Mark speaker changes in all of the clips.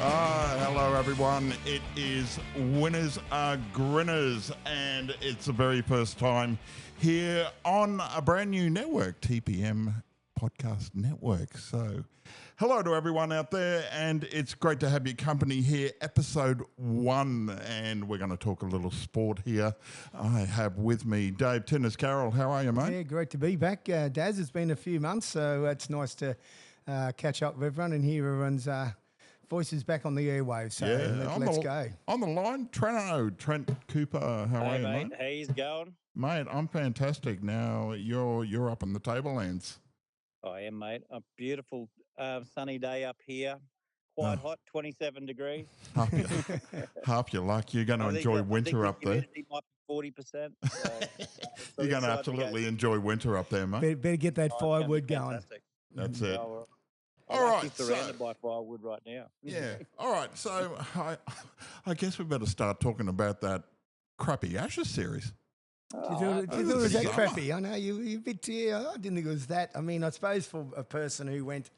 Speaker 1: Hello everyone. It is Winners R Grinners, and it's the very first time here on a brand new network, TPM Podcast Network. So, hello to everyone out there, and it's great to have your company here. Episode 1, and we're going to talk a little sport here. I have with me Dave Tinnis. Carroll, how are you, mate?
Speaker 2: Yeah, great to be back, Daz. It's been a few months, so it's nice to catch up with everyone and hear everyone's voices back on the airwaves. So let's go.
Speaker 1: On the line, Trent Cooper. How are you, mate?
Speaker 3: How you going?
Speaker 1: Mate, I'm fantastic. Now you're up on the tablelands.
Speaker 3: I am, mate. A beautiful sunny day up here. Quite hot, 27 degrees.
Speaker 1: Half your luck. You're going to enjoy winter up there.
Speaker 3: Humidity might be 40%.
Speaker 1: You're going to absolutely enjoy winter up there, mate.
Speaker 2: Better get that firewood going.
Speaker 1: That's it.
Speaker 3: All right, surrounded by firewood right now.
Speaker 1: Yeah. All right. So I guess we better start talking about that crappy Ashes series.
Speaker 2: Do you think it was that crappy? I know you're a bit. Yeah, I didn't think it was that. I mean, I suppose for a person who went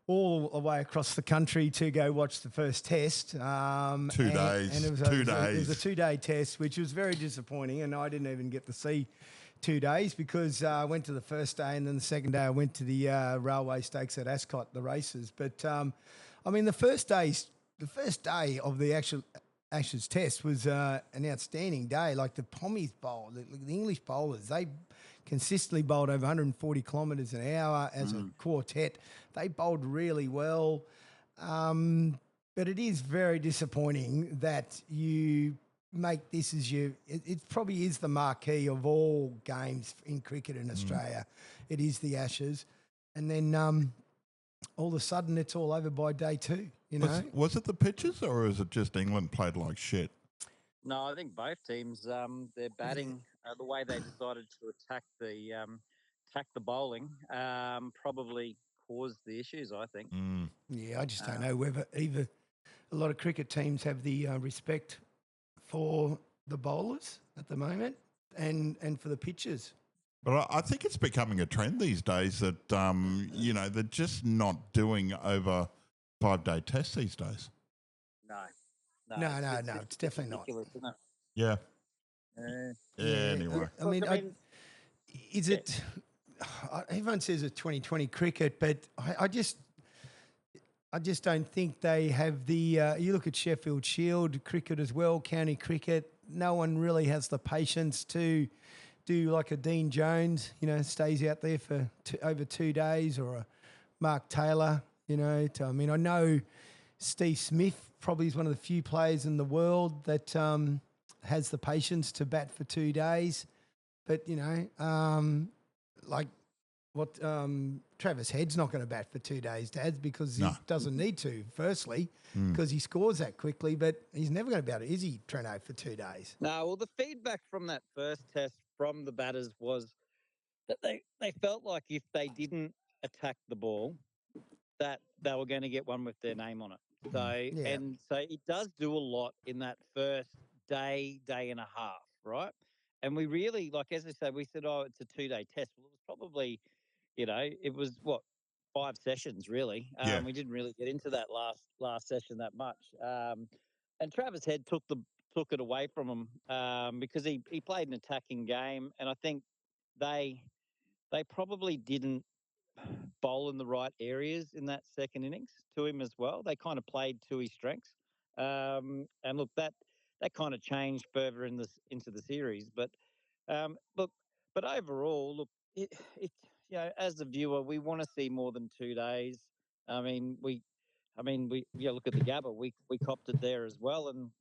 Speaker 2: all the way across the country to go watch the first test,
Speaker 1: 2 days.
Speaker 2: And it was
Speaker 1: 2 days.
Speaker 2: It was a 2-day test, which was very disappointing, and I didn't even get to see 2 days because I went to the first day and then the second day I went to the railway stakes at Ascot, the races. But I mean, the first day of the actual Ashes test was an outstanding day. Like the Pommies bowled, the English bowlers, they consistently bowled over 140 kilometres an hour as a quartet. They bowled really well. But it is very disappointing that you make this as it probably is the marquee of all games in cricket in Australia. It is the Ashes. And then all of a sudden it's all over by day 2, you know.
Speaker 1: Was it the pitches or is it just England played like shit?
Speaker 3: No, I think both teams, their batting, the way they decided to attack the bowling, probably caused the issues, I think.
Speaker 2: Yeah, I just don't know whether either a lot of cricket teams have the respect for the bowlers at the moment and for the pitchers.
Speaker 1: But I think it's becoming a trend these days that, they're just not doing over 5-day tests these days.
Speaker 3: No.
Speaker 2: It's definitely not.
Speaker 3: Isn't it?
Speaker 1: Yeah. Anyway.
Speaker 2: I mean, is it – everyone says it's 2020 cricket, but I just don't think they have the you look at Sheffield Shield cricket as well, county cricket, no one really has the patience to do like a Dean Jones, stays out there for over 2 days, or a Mark Taylor, I know Steve Smith probably is one of the few players in the world that has the patience to bat for 2 days. But, Travis Head's not going to bat for 2 days, Dad, because he doesn't need to, firstly, because he scores that quickly, but he's never going to be able to, is he, Treno, for 2 days?
Speaker 3: No, well, the feedback from that first test from the batters was that they felt like if they didn't attack the ball, that they were going to get one with their name on it. And so it does do a lot in that first day and a half, right? And we really, as I said, we said, it's a 2-day test. Well, it was probably, it was 5 sessions really. We didn't really get into that last session that much. And Travis Head took it away from him because he played an attacking game, and I think they probably didn't bowl in the right areas in that second innings to him as well. They kind of played to his strengths, and look, that kind of changed further into the series. But but overall, look, it as the viewer, we want to see more than 2 days. We look at the Gabba. We copped it there as well, and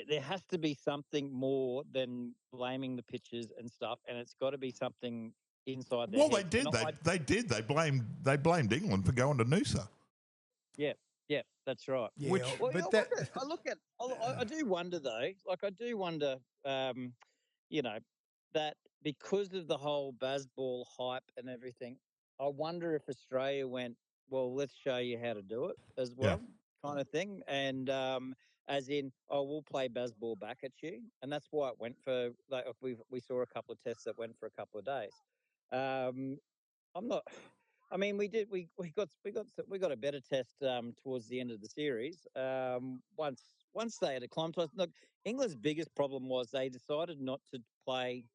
Speaker 3: there has to be something more than blaming the pitches and stuff, and it's got to be something inside their head.
Speaker 1: They did. They blamed England for going to Noosa.
Speaker 3: Yeah, that's right.
Speaker 2: Yeah,
Speaker 3: I do wonder though. That because of the whole Bazball hype and everything, I wonder if Australia went, well, let's show you how to do it as well, kind of thing. And as in, we'll play Bazball back at you. And that's why it went for, we saw a couple of tests that went for a couple of days. I I mean, we did. We got a better test towards the end of the series. Once they had acclimatized. Look, England's biggest problem was they decided not to play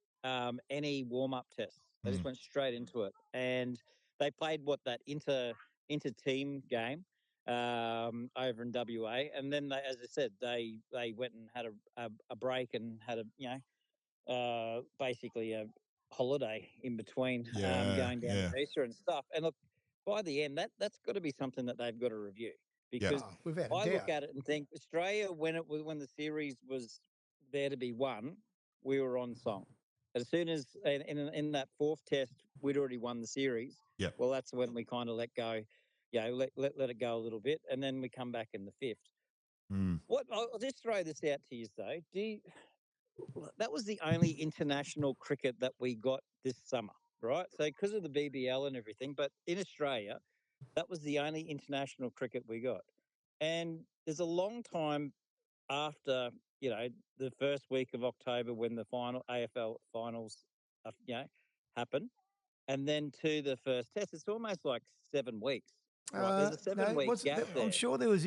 Speaker 3: any warm up tests. They just went straight into it, and they played that inter team game over in WA, and then they, as I said, they went and had a break and had basically a holiday in between going down to Easter and stuff. And look, by the end, that's got to be something that they've got to review because
Speaker 2: without a
Speaker 3: I
Speaker 2: doubt.
Speaker 3: look at it and think Australia, when the series was there to be won, we were on song. As soon as in that fourth test, we'd already won the series.
Speaker 1: Yeah.
Speaker 3: Well, that's when we kind of let go. Let it go a little bit, and then we come back in the fifth. What I'll just throw this out to you though. That was the only international cricket that we got this summer, right? So because of the BBL and everything, but in Australia, that was the only international cricket we got. And there's a long time after, the first week of October when the final AFL finals, happen, and then to the first test, it's almost like 7 weeks. Right, there's a 7-week gap there.
Speaker 2: I'm sure there was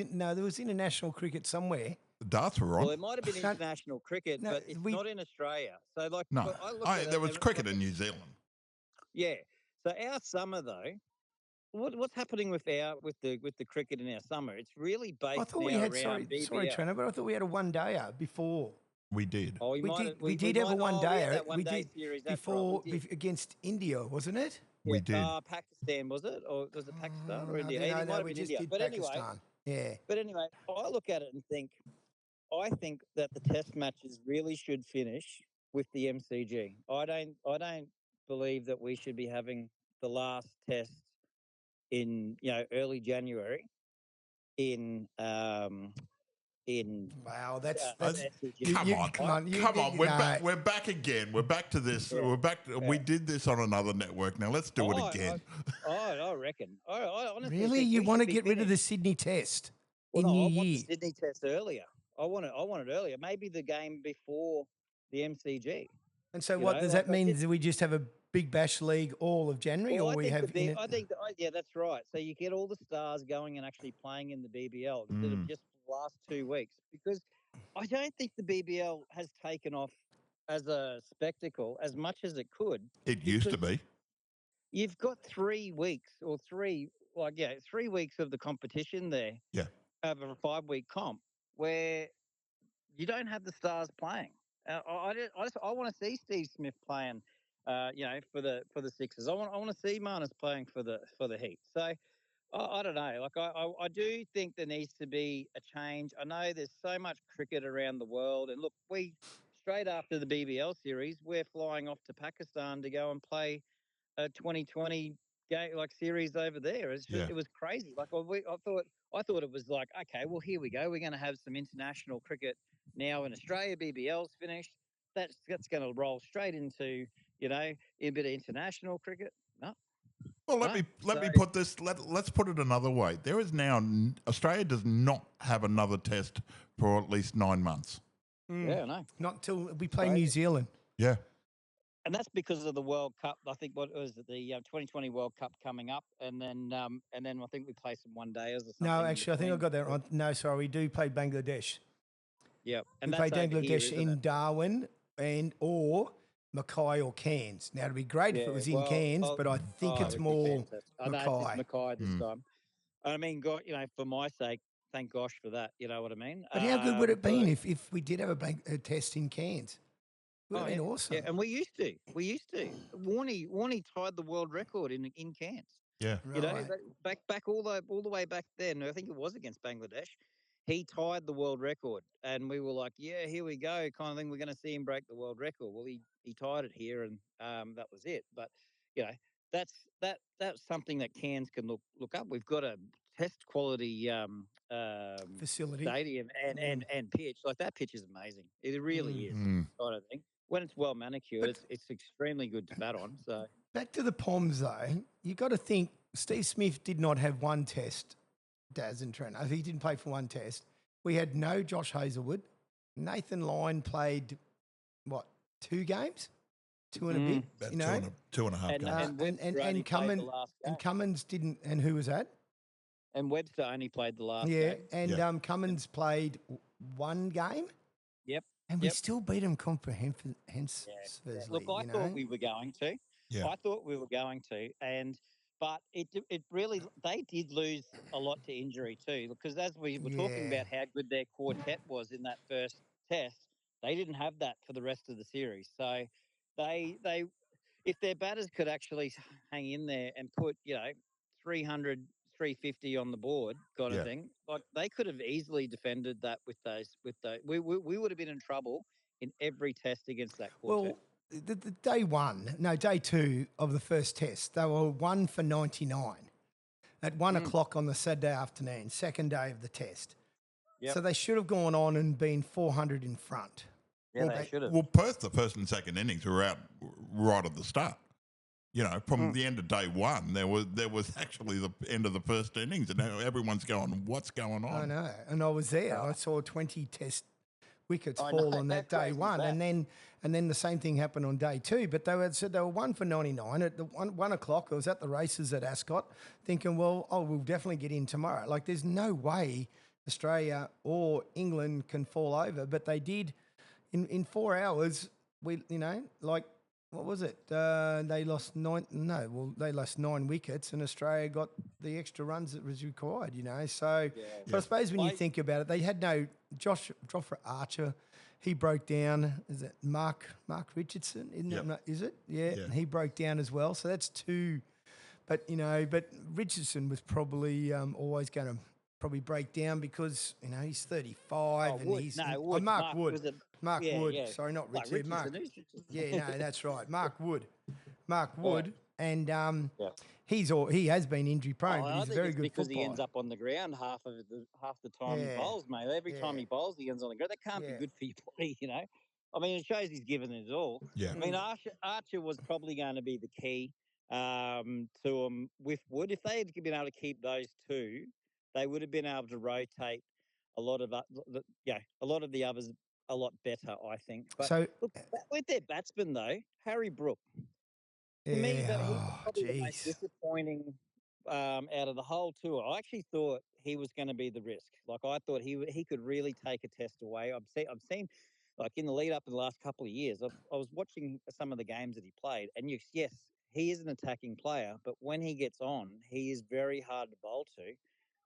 Speaker 2: international cricket somewhere.
Speaker 1: The darts were on.
Speaker 3: Well, it might have been international cricket, but it's not in Australia. So,
Speaker 1: no, there was cricket in New Zealand.
Speaker 3: Yeah. So our summer though, what's happening with the cricket in our summer? It's really based.
Speaker 2: I thought we had
Speaker 3: around BBL.
Speaker 2: sorry, Trina, but I thought we had a one-dayer before.
Speaker 1: We did.
Speaker 3: Oh,
Speaker 2: we did have a one-dayer.
Speaker 3: We did series
Speaker 2: before against India, wasn't it?
Speaker 1: We did.
Speaker 3: Pakistan, was it? Or was it Pakistan or India?
Speaker 2: No, we just did Pakistan. Yeah.
Speaker 3: But anyway, I look at it and I think that the test matches really should finish with the MCG. I don't believe that we should be having the last test in early January
Speaker 2: Wow, that's
Speaker 1: come on. We're back again. We're back to this. Yeah. We're back. We did this on another network. Now let's do it again.
Speaker 3: I reckon. I honestly
Speaker 2: really, you want to get rid of the Sydney Test in New Year?
Speaker 3: I want the Sydney Test earlier. I want it earlier. Maybe the game before the MCG.
Speaker 2: And so, what does that mean? Do we just have a Big Bash League all of January, or we have?
Speaker 3: That's right. So you get all the stars going and actually playing in the BBL instead of just the last 2 weeks, because I don't think the BBL has taken off as a spectacle as much as it could.
Speaker 1: It used to be.
Speaker 3: You've got 3 weeks or 3 weeks of the competition there.
Speaker 1: Yeah.
Speaker 3: Over a 5-week comp where you don't have the stars playing. I want to see Steve Smith playing, for the Sixers. I want to see Marnus playing for the Heat. So I don't know. Like I do think there needs to be a change. I know there's so much cricket around the world, and look, straight after the BBL series, we're flying off to Pakistan to go and play a 2020 game series over there. It was crazy. Like I thought it was like, okay, well, here we go. We're going to have some international cricket now in Australia. BBL's finished. That's going to roll straight into a bit of international cricket. No.
Speaker 1: Well, let me put this. Let's put it another way. There is now Australia does not have another test for at least 9 months.
Speaker 3: Yeah, I know.
Speaker 2: Not till we play New Zealand.
Speaker 1: Yeah.
Speaker 3: And that's because of the World Cup. I think the 2020 World Cup coming up, and then I think we play some one-dayers or something.
Speaker 2: No, actually, I think I got that wrong. No, sorry, we do play Bangladesh.
Speaker 3: Yep,
Speaker 2: and we play Bangladesh in Darwin or Mackay or Cairns. Now, it'd be great if it was in Cairns, but I think it's more Mackay.
Speaker 3: It's Mackay this time. I mean, God, for my sake, thank gosh for that. You know what I mean?
Speaker 2: But how good would it been if we did have a test in Cairns? Would have been awesome.
Speaker 3: Yeah, and we used to. Warney tied the world record in Cairns.
Speaker 1: Yeah,
Speaker 3: right. Back all the way back then. I think it was against Bangladesh. He tied the world record, and we were like, "Yeah, here we go," kind of thing. We're going to see him break the world record. Well, he tied it here, and that was it. But that's something that Cairns can look up. We've got a test quality
Speaker 2: facility,
Speaker 3: stadium, and pitch. Like that pitch is amazing. It really is. I don't think. When it's well manicured, it's extremely good to bat on. So
Speaker 2: back to the Poms, though, you got to think Steve Smith did not have one test, Daz and Trent. He didn't play for one test. We had no Josh Hazlewood. Nathan Lyon played, 2 games? 2 and a bit.
Speaker 1: About
Speaker 2: You know,
Speaker 1: two and a half
Speaker 3: And,
Speaker 1: games.
Speaker 3: and Webster only played the
Speaker 2: Cummins
Speaker 3: last game.
Speaker 2: and Cummins didn't. And who was that?
Speaker 3: And Webster only played the last
Speaker 2: Yeah,
Speaker 3: game.
Speaker 2: and Cummins played one game.
Speaker 3: Yep.
Speaker 2: And we still beat them comprehensively.
Speaker 3: Look, I thought we were going to.
Speaker 1: Yeah.
Speaker 3: I thought we were going to, but it really they did lose a lot to injury too. Because as we were talking about how good their quartet was in that first test, they didn't have that for the rest of the series. So they if their batters could actually hang in there and put 300, 350 on the board kind of thing, like they could have easily defended that with those. We would have been in trouble in every test against that quartet.
Speaker 2: Well, the day 2 of the first test, they were 1 for 99 at 1 o'clock on the Saturday afternoon, second day of the test.
Speaker 3: Yep.
Speaker 2: So they should have gone on and been 400 in front.
Speaker 3: Yeah, they should have.
Speaker 1: Well, Perth, the first and second innings were out right at the start. You know, from the end of day 1, there was actually the end of the first innings, and now everyone's going, "What's going on?"
Speaker 2: I know, and I was there. I saw 20 test wickets fall on that day 1, and then the same thing happened on day 2. But they were 1 for 99 at the 1 o'clock. I was at the races at Ascot, thinking, we'll definitely get in tomorrow. Like, there's no way Australia or England can fall over, but they did. In 4 hours, what was it? They lost 9. No, well, they lost 9 wickets, and Australia got the extra runs that was required. So, but I suppose when you think about it, they had no Jofra Archer. He broke down. Is it Mark Richardson? Is it? Yeah, and he broke down as well. So that's 2. But Richardson was probably always going to break down because he's 35 and he's Mark Wood. Mark Wood. Yeah. Sorry, not Richard. Mark. Yeah, no, that's right. Mark Wood. And he has been injury prone, but he's a very good
Speaker 3: because
Speaker 2: footballer.
Speaker 3: He ends up on the ground half the time he bowls, mate. Every time he bowls, he ends on the ground. That can't be good for your body, I mean, it shows he's given it all.
Speaker 1: Yeah.
Speaker 3: I mean, Archer was probably going to be the key to him with Wood. If they had been able to keep those two, they would have been able to rotate a lot of the others a lot better, I think. But look, with their batsman though, Harry Brook, to me, he was probably the most disappointing out of the whole tour. I actually thought he was going to be the risk. Like, I thought he could really take a test away. I've seen like in the lead up in the last couple of years, I was watching some of the games that he played, and yes, he is an attacking player, but when he gets on, he is very hard to bowl to.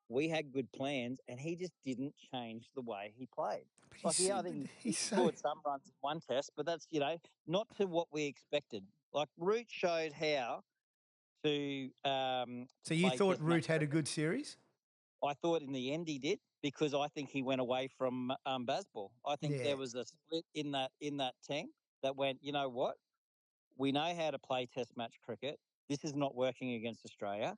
Speaker 3: We had good plans, and he just didn't change the way he played. I think he scored some runs in one test, but that's, not to what we expected. Like, Root showed how to.
Speaker 2: So you thought Root had a good series?
Speaker 3: I thought in the end he did, because I think he went away from Bazball. I think there was a split in that team that went, you know what? We know how to play test match cricket. This is not working against Australia.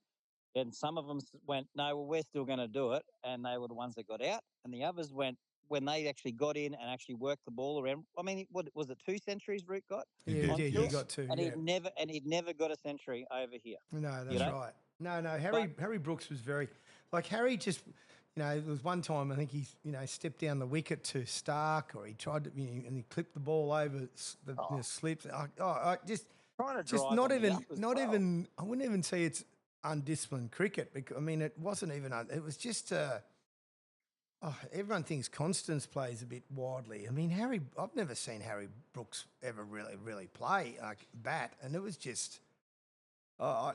Speaker 3: And some of them went, no, well, we're still going to do it. And they were the ones that got out. And the others went, when they actually got in and actually worked the ball around. I mean, what was it, 2 centuries Root got?
Speaker 2: Yeah, he got 2.
Speaker 3: And he'd never got a century over here.
Speaker 2: No, that's right. No, Harry Brooks was very, like, Harry just, there was one time I think he, stepped down the wicket to Stark, or he tried to, and he clipped the ball over the slips. Not even. I wouldn't even say it's undisciplined cricket, because I mean, it wasn't even. It was just. Everyone thinks Constance plays a bit wildly. I mean, I've never seen Harry Brooks ever really play bat, and it was just.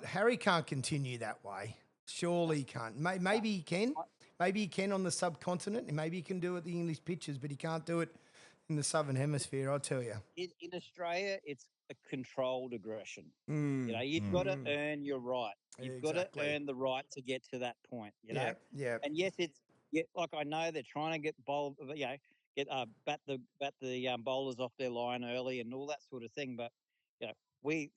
Speaker 2: Harry can't continue that way. Surely he can't. Maybe he can. Maybe he can on the subcontinent, and maybe he can do it at the English pitches, but he can't do it in the Southern Hemisphere, I'll tell you.
Speaker 3: In Australia, it's a controlled aggression. You've got to earn your right. You've got to earn the right to get to that point, know?
Speaker 2: Yeah.
Speaker 3: And yes, like, I know they're trying to get bat the bowlers off their line early and all that sort of thing, but we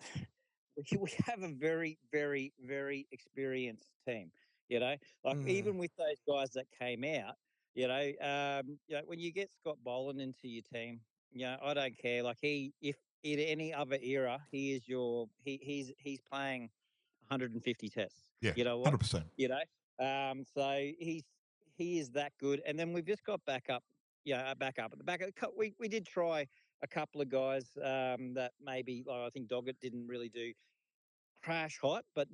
Speaker 3: have a very, very, very experienced team. Even with those guys that came out, when you get Scott Boland into your team, I don't care. Like, if in any other era, he's playing 150 tests.
Speaker 1: Yeah,
Speaker 3: you know what?
Speaker 1: 100%.
Speaker 3: So he is that good. And then we've just got back up back up at the back. We did try a couple of guys that maybe, like, I think Doggett didn't really do crash hot, but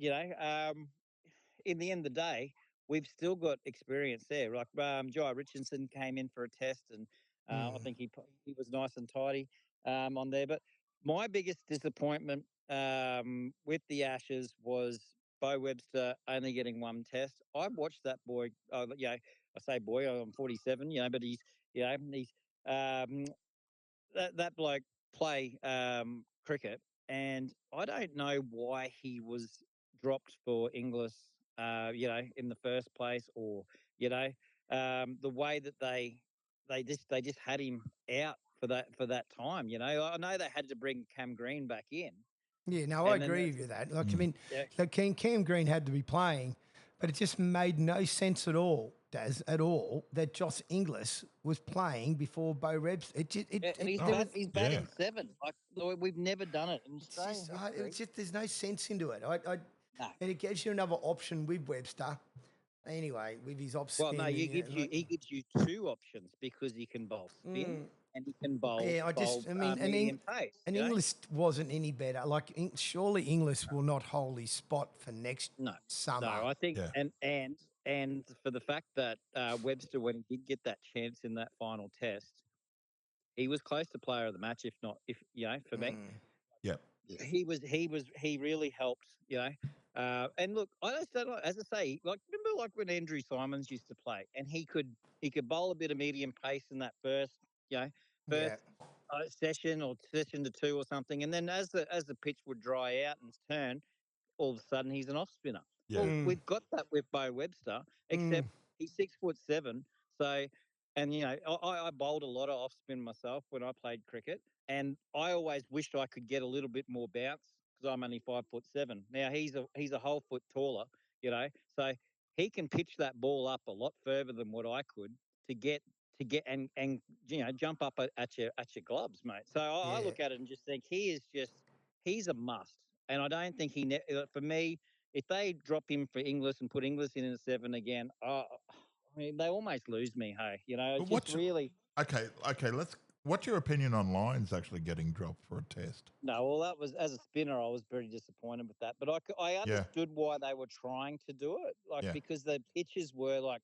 Speaker 3: in the end of the day, we've still got experience there. Like Jai Richardson came in for a test, and I think he was nice and tidy on there. But my biggest disappointment with the Ashes was Bo Webster only getting one test. I watched that boy. I say boy. I'm 47. But he's um, that bloke play cricket, and I don't know why he was dropped for English, in the first place, or the way that they just had him out for that time. I know they had to bring Cam Green back in,
Speaker 2: Yeah, no, I
Speaker 3: and then
Speaker 2: agree
Speaker 3: that's
Speaker 2: with you that. Like, I mean,
Speaker 3: yeah.
Speaker 2: like Cam Green had to be playing, but it just made no sense at all, Daz, at all, that Josh Inglis was playing before Bo Rebs. It just,
Speaker 3: Yeah, and he's batting seven. Like, we've never done it in Australian history.
Speaker 2: it's just there's no sense into it.
Speaker 3: No.
Speaker 2: And it gives you another option with Webster. Anyway, with his off spin.
Speaker 3: Well, no,
Speaker 2: and,
Speaker 3: he gives you two options because he can bowl spin and he can bowl medium pace.
Speaker 2: and English wasn't any better. Like, surely English will not hold his spot for next summer.
Speaker 3: No, I think, and for the fact that Webster, when he did get that chance in that final test, he was close to player of the match, if not, for me.
Speaker 1: Yep.
Speaker 3: He really helped, and look, I just don't know, as I say, remember like when Andrew Simons used to play, and he could bowl a bit of medium pace in that first session or session to two or something, and then as the pitch would dry out and turn, all of a sudden he's an off spinner.
Speaker 1: Yeah.
Speaker 3: Well, we've got that with Bo Webster, except he's 6'7". So, and I bowled a lot of off spin myself when I played cricket, and I always wished I could get a little bit more bounce because I'm only 5'7". Now he's a whole foot taller, so he can pitch that ball up a lot further than what I could to get and jump up at your gloves, mate. So I look at it and just think he's a must. And I don't think for me, if they drop him for Inglis and put Inglis in a 7 again, I mean, they almost lose me. Hey,
Speaker 1: But what's your opinion on Lyons actually getting dropped for a test?
Speaker 3: No, well, that was, as a spinner, I was very disappointed with that. But I understood why they were trying to do it, because the pitches were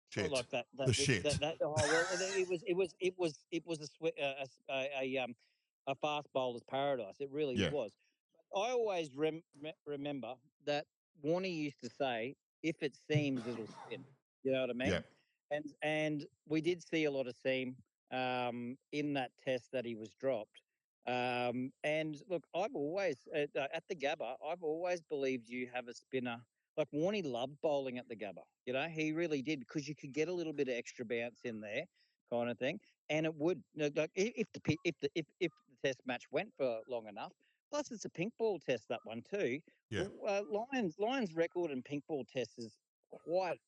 Speaker 1: Shit.
Speaker 3: like that.
Speaker 1: The shit.
Speaker 3: It was a fast bowler's paradise. It really was. I always remember that Warner used to say, "If it seems, it'll spin." You know what I mean?
Speaker 1: Yeah.
Speaker 3: And we did see a lot of seam in that test that he was dropped. And look, I've always at the Gabba, I've always believed you have a spinner. Like Warnie loved bowling at the Gabba. He really did, because you could get a little bit of extra bounce in there, kind of thing. And it would, like, if the test match went for long enough. Plus, it's a pink ball test, that one too.
Speaker 1: Yeah.
Speaker 3: Lions' record in pink ball tests is quite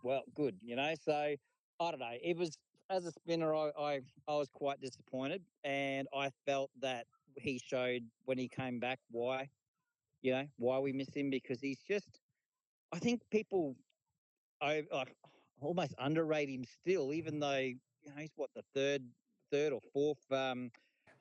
Speaker 3: well good. So I don't know. It was, as a spinner, I was quite disappointed, and I felt that he showed when he came back why we miss him, because he's just. I think people I almost underrate him still, even though he's what, the third or fourth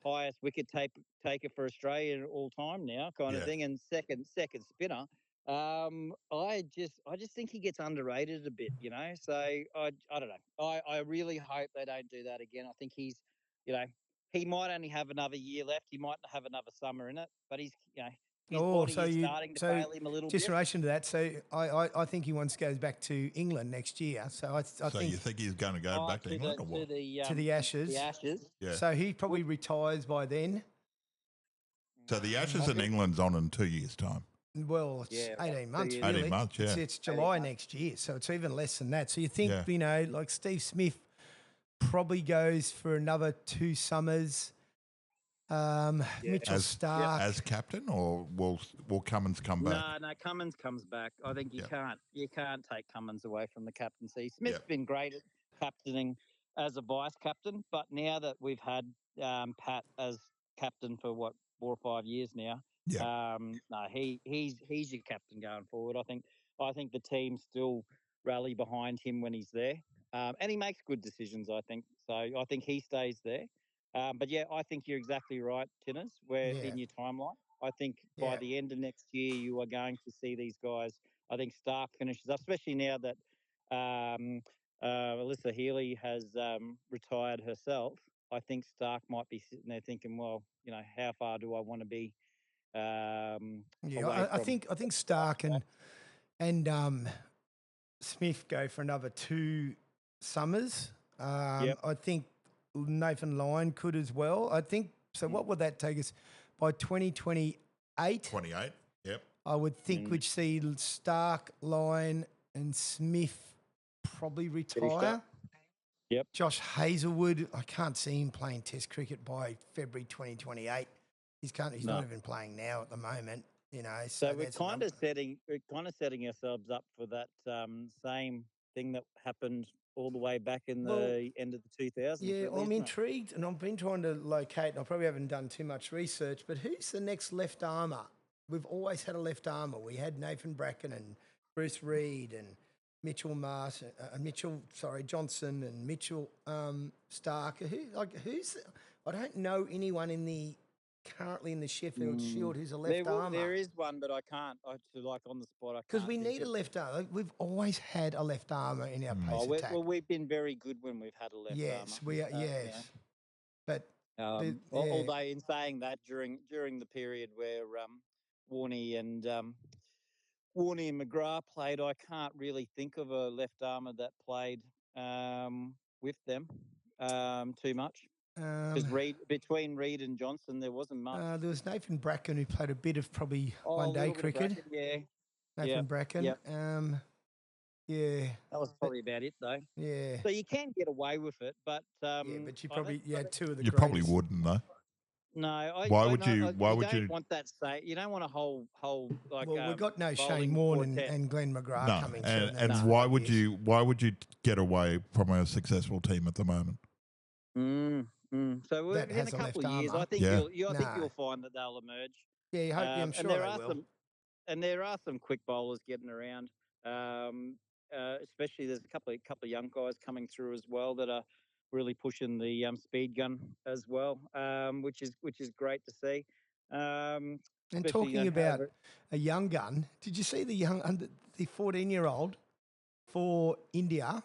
Speaker 3: highest wicket taker for Australia all time now, kind of thing, and second spinner. I just think he gets underrated a bit, So I don't know. I really hope they don't do that again. I think he's, he might only have another year left. He might have another summer in it, but he's, his body is starting to fail him a little bit.
Speaker 2: Just in relation to that, so I think he once goes back to England next year. So I think.
Speaker 1: You think he's going to go back to England or what?
Speaker 2: To the Ashes.
Speaker 3: The Ashes.
Speaker 1: Yeah.
Speaker 2: So he probably retires by then.
Speaker 1: So the Ashes in England's on in 2 years' time.
Speaker 2: Well, it's 18 months, really.
Speaker 1: 18 months, yeah.
Speaker 2: It's July next year, so it's even less than that. So you think,
Speaker 1: Yeah.
Speaker 2: like Steve Smith probably goes for another 2 summers. Mitchell Starc
Speaker 1: as captain, or will Cummins come back?
Speaker 3: No, Cummins comes back. I think you can't take Cummins away from the captaincy. Smith's been great at captaining as a vice captain, but now that we've had Pat as captain for 4 or 5 years now, no, he's your captain going forward. I think the team still rally behind him when he's there. And he makes good decisions, I think. So I think he stays there. But yeah, I think you're exactly right, Tinners, where
Speaker 2: Yeah.
Speaker 3: in your timeline. I think by
Speaker 2: Yeah.
Speaker 3: the end of next year, you are going to see these guys. I think Stark finishes up, especially now that Alyssa Healy has retired herself. I think Stark might be sitting there thinking, well, how far do I want to be
Speaker 2: Yeah,
Speaker 3: away
Speaker 2: I
Speaker 3: from?
Speaker 2: think Stark and Smith go for another 2 summers.
Speaker 3: Yep.
Speaker 2: I think Nathan Lyon could as well. I think so. What would that take us by 2028?
Speaker 1: 28. Yep.
Speaker 2: I would think we'd see Stark, Lyon, and Smith probably retire.
Speaker 3: Yep.
Speaker 2: Josh Hazelwood, I can't see him playing Test cricket by February 2028. He's not even playing now at the moment.
Speaker 3: So we're kind of setting ourselves up for that same thing that happened all the way back in the end of the 2000s.
Speaker 2: Yeah,
Speaker 3: really,
Speaker 2: I'm
Speaker 3: isn't it?
Speaker 2: intrigued, and I've been trying to locate, and I probably haven't done too much research, but who's the next left armour? We've always had a left armour. We had Nathan Bracken and Bruce Reid and Johnson and Mitchell Stark. I don't know anyone currently in the Sheffield Shield who's a left armour.
Speaker 3: There is one, but I can't. On the spot, I can't.
Speaker 2: Because we need a left armour. We've always had a left armour in our pace attack.
Speaker 3: Well, we've been very good when we've had a left armour.
Speaker 2: Yes, we are. Yes, but
Speaker 3: although in saying that, during the period where Warney and McGrath played, I can't really think of a left armour that played with them too much. Because between Reid and Johnson, there wasn't much.
Speaker 2: There was Nathan Bracken who played a bit of probably one-day cricket.
Speaker 3: Bracken, yeah.
Speaker 2: Nathan Bracken.
Speaker 3: Yep.
Speaker 2: Yeah.
Speaker 3: That was probably about it, though.
Speaker 2: Yeah.
Speaker 3: So you can get away with it, but
Speaker 2: but you probably had 2 of the.
Speaker 1: You probably wouldn't, though.
Speaker 3: No.
Speaker 1: Why would you?
Speaker 3: Want that say? You don't want a whole like.
Speaker 2: Well, we've got no Shane Warne and Glenn McGrath coming through.
Speaker 1: And why would you? Why would you get away from a successful team at the moment?
Speaker 3: So within a couple of years, I think you'll find that they'll emerge.
Speaker 2: Yeah, I'm sure they will.
Speaker 3: There are some quick bowlers getting around. Especially there's a couple of young guys coming through as well that are really pushing the speed gun as well, which is great to see.
Speaker 2: And talking about a young gun, did you see the 14-year-old for India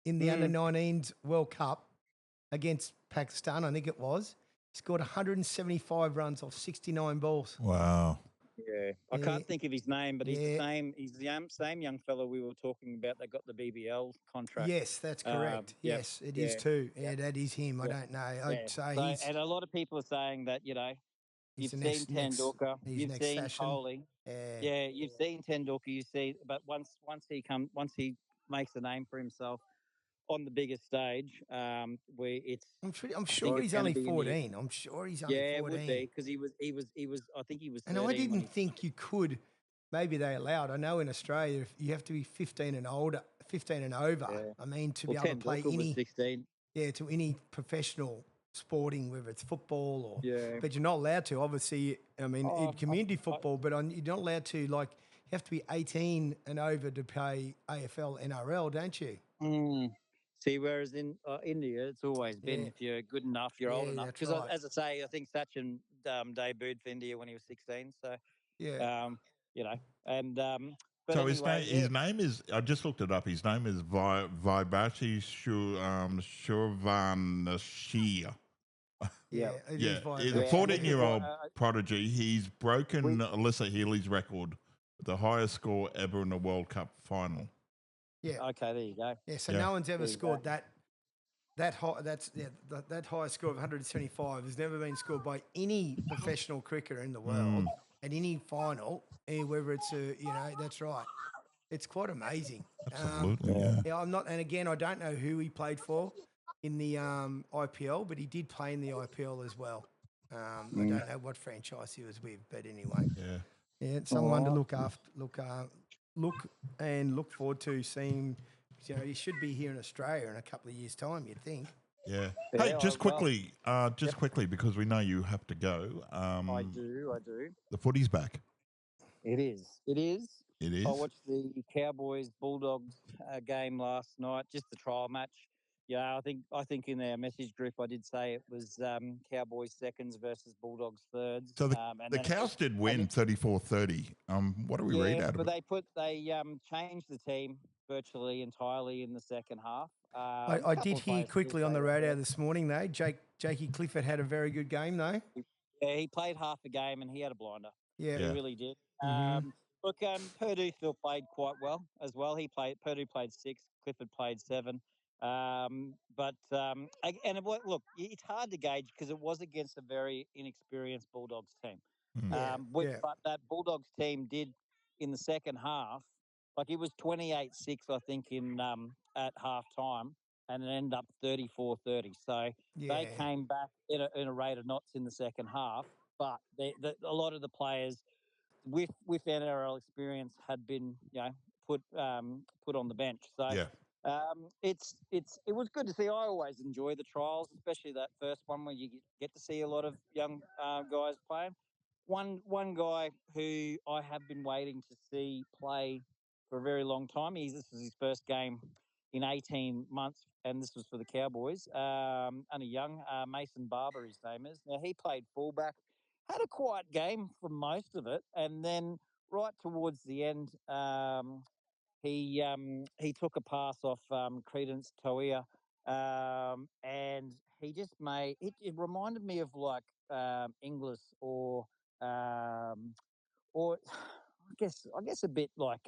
Speaker 2: in the under-19s World Cup against Pakistan? I think it was. He scored 175 runs off 69 balls.
Speaker 1: Wow.
Speaker 3: Yeah, I can't think of his name, but he's the same. He's the same young fellow we were talking about that got the BBL contract.
Speaker 2: Yes, that's correct. Yes, it is too. Yeah, that is him. I don't know. I'd say
Speaker 3: and a lot of people are saying that you've seen Tendulkar, you've seen Kohli. Yeah, you've seen Tendulkar. You see, but once he makes a name for himself on the biggest stage, I'm
Speaker 2: sure he's only 14. I'm sure he's only 14.
Speaker 3: Yeah, it would be because he was. I think he was.
Speaker 2: And I didn't think you could. Maybe they allowed. I know in Australia you have to be 15 and over. Yeah. I mean, to be able to play any
Speaker 3: 16.
Speaker 2: Yeah, to any professional sporting, whether it's football or.
Speaker 3: Yeah.
Speaker 2: But you're not allowed to. Obviously, I mean, in community football, but you're not allowed to. You have to be 18 and over to play AFL, NRL, don't you?
Speaker 3: See, whereas in India, it's always been if you're good enough, you're old enough. Because as I say, I think Sachin debuted for India when he was 16. So, and but
Speaker 1: so
Speaker 3: anyway,
Speaker 1: his name is. I just looked it up. His name is Vibhashi Shurvanashia.
Speaker 2: Yeah,
Speaker 1: he's a 14-year-old prodigy. He's broken Alyssa Healy's record, the highest score ever in a World Cup final.
Speaker 2: Yeah.
Speaker 3: Okay, there you go.
Speaker 2: Yeah, so no one's ever scored that high. That high score of 175 has never been scored by any professional cricketer in the world at any final. Whether it's that's right. It's quite amazing.
Speaker 1: Absolutely.
Speaker 2: Yeah, I'm not. And again, I don't know who he played for in the IPL, but he did play in the IPL as well. I don't know what franchise he was with, but anyway.
Speaker 1: Yeah.
Speaker 2: Yeah, someone to look forward to seeing. He should be here in Australia in a couple of years' time, you'd think.
Speaker 1: Yeah. Hey, just quickly, because we know you have to go.
Speaker 3: I do.
Speaker 1: The footy's back.
Speaker 3: It is.
Speaker 1: It
Speaker 3: I
Speaker 1: is.
Speaker 3: watched the Cowboys Bulldogs game last night, just the trial match. Yeah, I think in our message group I did say it was Cowboys seconds versus Bulldogs thirds,
Speaker 1: So
Speaker 3: and
Speaker 1: the
Speaker 3: then it was,
Speaker 1: Cows did
Speaker 3: and
Speaker 1: win 34-30. What do we read
Speaker 3: yeah,
Speaker 1: out of
Speaker 3: but
Speaker 1: it?
Speaker 3: they changed the team virtually entirely in the second half. A
Speaker 2: I did
Speaker 3: couple of
Speaker 2: hear
Speaker 3: players still
Speaker 2: quickly on
Speaker 3: stayed
Speaker 2: the
Speaker 3: out
Speaker 2: radio
Speaker 3: there.
Speaker 2: this morning, though. Jakey Clifford had a very good game, though.
Speaker 3: Yeah, he played half a game and he had a blinder.
Speaker 2: Yeah.
Speaker 3: He
Speaker 1: Yeah.
Speaker 3: really did.
Speaker 2: Mm-hmm.
Speaker 3: Look, Purdue still played quite well as well. Purdue played 6, Clifford played 7. Look, it's hard to gauge because it was against a very inexperienced Bulldogs team.
Speaker 1: Hmm.
Speaker 2: Yeah.
Speaker 3: But that Bulldogs team did in the second half, like it was 28-6, I think, in at half time, and it ended up 34-30. So
Speaker 2: Yeah.
Speaker 3: they came back in a rate of knots in the second half, but a lot of the players with NRL experience had been put on the bench. So
Speaker 1: Yeah.
Speaker 3: it was good to see. I always enjoy the trials, especially that first one where you get to see a lot of young guys playing. One guy who I have been waiting to see play for a very long time. This was his first game in 18 months, and this was for the Cowboys. Only young, Mason Barber, his name is. Now, he played fullback, had a quiet game for most of it, and then right towards the end, he took a pass off Credence Toia, and he just made it reminded me of like Inglis um, or I guess a bit like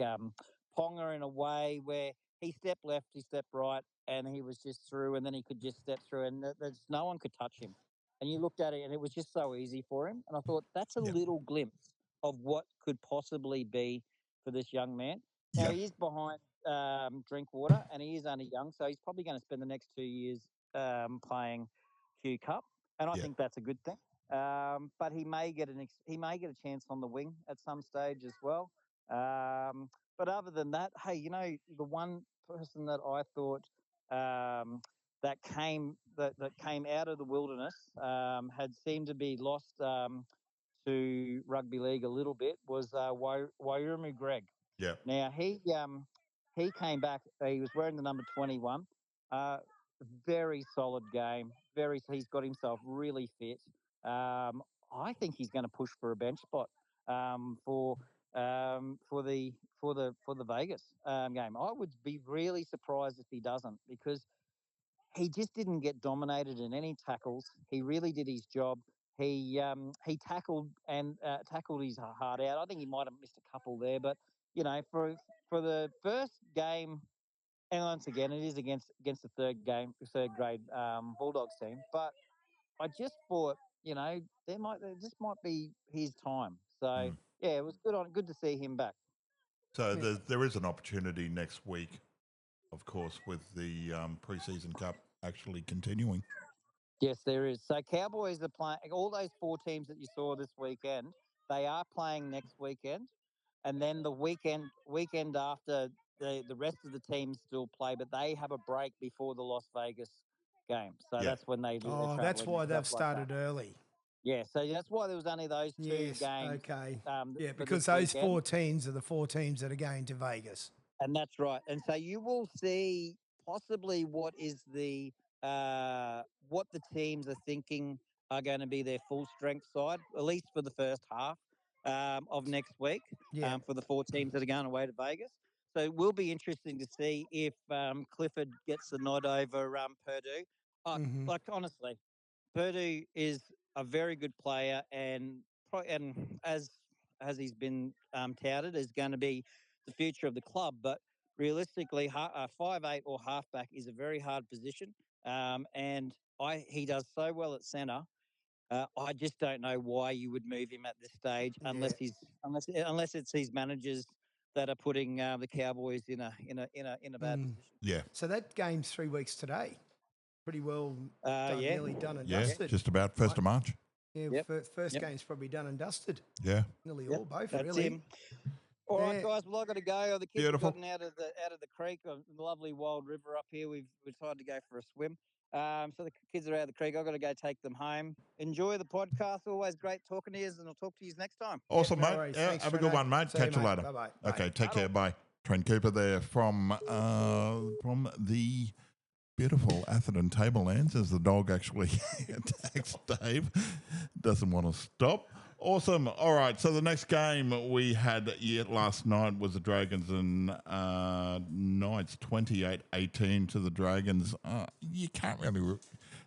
Speaker 3: Ponga in a way where he stepped left, he stepped right, and he was just through, and then he could just step through, and there's no one could touch him. And you looked at it, and it was just so easy for him. And I thought that's a
Speaker 1: Yep.
Speaker 3: little glimpse of what could possibly be for this young man. Now
Speaker 1: Yep.
Speaker 3: he is behind Drinkwater, and he is only young, so he's probably going to spend the next 2 years playing Q Cup, and I
Speaker 1: Yeah.
Speaker 3: think that's a good thing. But he may get he may get a chance on the wing at some stage as well. But other than that, hey, the one person that I thought that came out of the wilderness had seemed to be lost to rugby league a little bit was Wairumi Greg.
Speaker 1: Yeah.
Speaker 3: Now he came back. He was wearing the number 21. Uh, Very solid game. He's got himself really fit. I think he's going to push for a bench spot for the Vegas game. I would be really surprised if he doesn't because he just didn't get dominated in any tackles. He really did his job. He tackled his heart out. I think he might have missed a couple there, but for the first game, and once again, it is against the third grade Bulldogs team. But I just thought, there just might be his time. So
Speaker 1: Mm.
Speaker 3: yeah, it was good to see him back.
Speaker 1: So
Speaker 2: Yeah.
Speaker 1: there is an opportunity next week, of course, with the preseason cup actually continuing.
Speaker 3: Yes, there is. So Cowboys are playing all those 4 teams that you saw this weekend. They are playing next weekend, and then the weekend after the rest of the teams still play, but they have a break before the Las Vegas game. So
Speaker 1: Yeah.
Speaker 3: that's when they do their
Speaker 2: Oh, that's
Speaker 3: traveling and
Speaker 2: why
Speaker 3: stuff
Speaker 2: they've
Speaker 3: like that.
Speaker 2: started early.
Speaker 3: Yeah, so that's why there was only those 2
Speaker 2: Yes.
Speaker 3: games
Speaker 2: Okay. Yeah,
Speaker 3: for this
Speaker 2: because those
Speaker 3: weekend.
Speaker 2: 4 teams are the 4 teams that are going to Vegas.
Speaker 3: And that's right. And so you will see possibly what the teams are thinking are going to be their full strength side, at least for the first half of next week,
Speaker 2: Yeah.
Speaker 3: for the 4 teams that are going away to Vegas. So it will be interesting to see if Clifford gets the nod over Purdue.
Speaker 2: Mm-hmm.
Speaker 3: Like honestly, Purdue is a very good player, and as he's been touted, is going to be the future of the club. But realistically, 5'8" or halfback is a very hard position, and he does so well at centre. I just don't know why you would move him at this stage
Speaker 2: Yeah.
Speaker 3: unless it's his managers that are putting the Cowboys in a bad
Speaker 2: Mm.
Speaker 3: position.
Speaker 1: Yeah.
Speaker 2: So that game's 3 weeks today. Pretty well done,
Speaker 3: Yeah.
Speaker 2: nearly done and
Speaker 1: Yeah.
Speaker 2: dusted.
Speaker 1: Just about 1st of March.
Speaker 2: Yeah,
Speaker 3: Yep.
Speaker 2: first
Speaker 3: Yep.
Speaker 2: game's probably done and dusted.
Speaker 1: Yeah.
Speaker 2: Nearly
Speaker 3: Yep.
Speaker 2: all, both
Speaker 3: That's
Speaker 2: really.
Speaker 3: him. All right,
Speaker 2: Yeah.
Speaker 3: guys. Well, I got to go. The kids
Speaker 1: Beautiful.
Speaker 3: have gotten out of the creek, the lovely wild river up here. We've decided to go for a swim. So the kids are out of the creek. I've got to go take them home. Enjoy the podcast. Always great talking to you, and I'll talk to you next time.
Speaker 1: Awesome,
Speaker 2: No
Speaker 1: mate.
Speaker 2: worries.
Speaker 1: Yeah,
Speaker 2: Thanks,
Speaker 1: have a good
Speaker 2: Treno.
Speaker 1: one, mate.
Speaker 2: See you,
Speaker 1: Catch you
Speaker 2: mate.
Speaker 1: later.
Speaker 2: Bye-bye.
Speaker 1: Okay,
Speaker 2: Bye.
Speaker 1: take care. Bye. Trent Cooper there from the beautiful Atherton Tablelands as the dog actually attacks Dave. Doesn't want to stop. Awesome. All right. So the next game we had last night was the Dragons and Knights 28-18 to the Dragons. You can't really.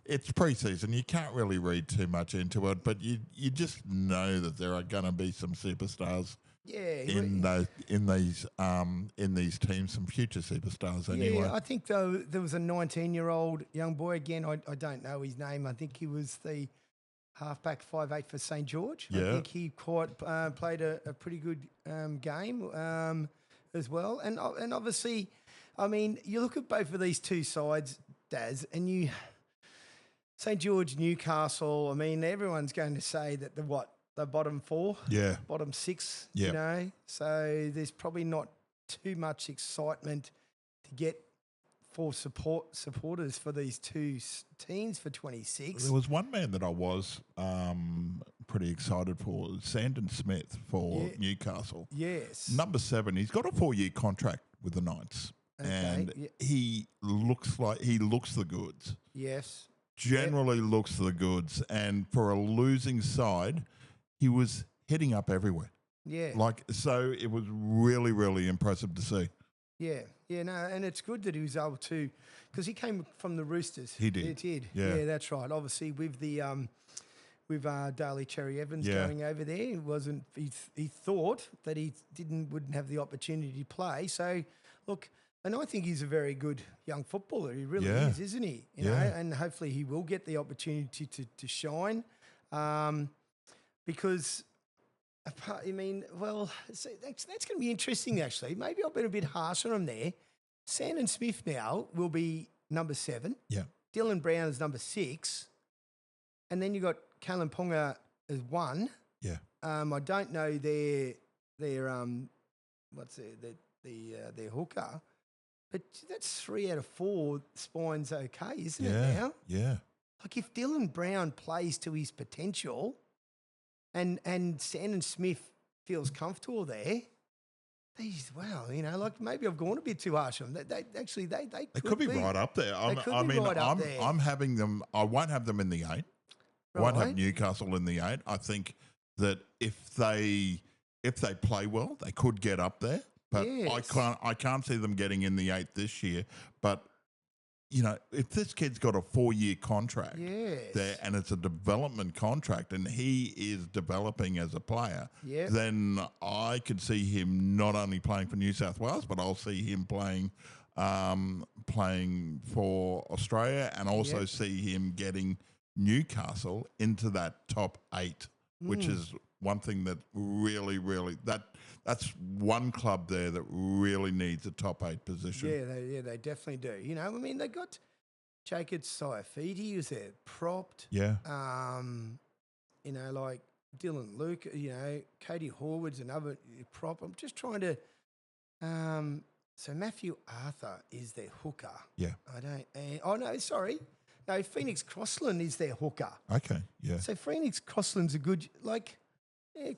Speaker 1: It's preseason. You can't really read too much into it, but you just know that there are going to be some superstars.
Speaker 2: Yeah,
Speaker 1: In these teams, some future superstars anyway.
Speaker 2: Yeah, I think though there was a 19-year-old young boy again. I don't know his name. I think he was the halfback 5'8" for St George.
Speaker 1: Yeah.
Speaker 2: I think he played a pretty good game as well. And obviously, I mean, you look at both of these two sides, Daz, and St George, Newcastle. I mean, everyone's going to say that the bottom four, bottom six, you know. So there's probably not too much excitement to get for supporters for these two teams for 26.
Speaker 1: There was one man that I was pretty excited for, Sandon Smith for Newcastle.
Speaker 2: Yes.
Speaker 1: Number 7, he's got a 4-year contract with the Knights.
Speaker 2: Okay,
Speaker 1: and he looks the goods.
Speaker 2: Yes.
Speaker 1: Generally looks the goods. And for a losing side, he was hitting up everywhere.
Speaker 2: Yeah.
Speaker 1: So it was really, really impressive to see.
Speaker 2: Yeah, no, and it's good that he was able to, because he came from the Roosters.
Speaker 1: He did.
Speaker 2: He did.
Speaker 1: Yeah,
Speaker 2: that's right. Obviously, with the Daly Cherry Evans going over there, he thought that he wouldn't have the opportunity to play. So, look, and I think he's a very good young footballer. He really is, isn't he? You know, and hopefully he will get the opportunity to shine, because. I mean, well, that's going to be interesting, actually. Maybe I've been a bit harsh on him there. Sandon Smith now will be number 7.
Speaker 1: Yeah.
Speaker 2: Dylan Brown is number 6. And then you got Callum Ponga as 1.
Speaker 1: Yeah.
Speaker 2: I don't know their hooker, but that's 3 out of 4 spines okay, isn't it now?
Speaker 1: Yeah.
Speaker 2: Like if Dylan Brown plays to his potential, and Sandon Smith feels comfortable there, maybe I've gone a bit too harsh on them. They
Speaker 1: could be right up there. I'm having them. I won't have them in the 8.
Speaker 2: Right.
Speaker 1: I won't have Newcastle in the 8. I think that if they play well, they could get up there. But I can't see them getting in the 8 this year. But you know, if this kid's got a 4-year contract there and it's a development contract and he is developing as a player, then I could see him not only playing for New South Wales, but I'll see him playing for Australia, and also see him getting Newcastle into that top 8, which is one thing that really, really that's one club there that really needs a top 8 position.
Speaker 2: Yeah, they definitely do. You know, I mean, they got Jacob Saifiti, who's there propped.
Speaker 1: Yeah.
Speaker 2: You know, like Dylan Luke, you know, Cody Horwood's another prop. I'm just trying to. So Matthew Arthur is their hooker.
Speaker 1: Yeah.
Speaker 2: No, Phoenix Crossland is their hooker.
Speaker 1: Okay. Yeah.
Speaker 2: So Phoenix Crossland's a good,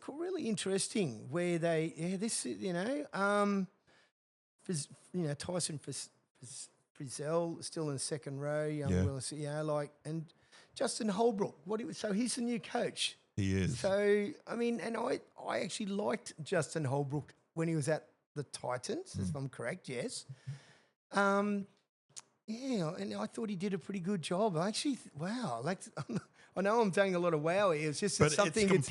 Speaker 2: really interesting where they, Tyson Frizzell still in the second row, Willis, and Justin Holbrook. So he's the new coach.
Speaker 1: He is.
Speaker 2: So, I mean, and I actually liked Justin Holbrook when he was at the Titans, if I'm correct, yes. And I thought he did a pretty good job. I actually, I know I'm saying a lot of wow here. It's just something.
Speaker 1: It's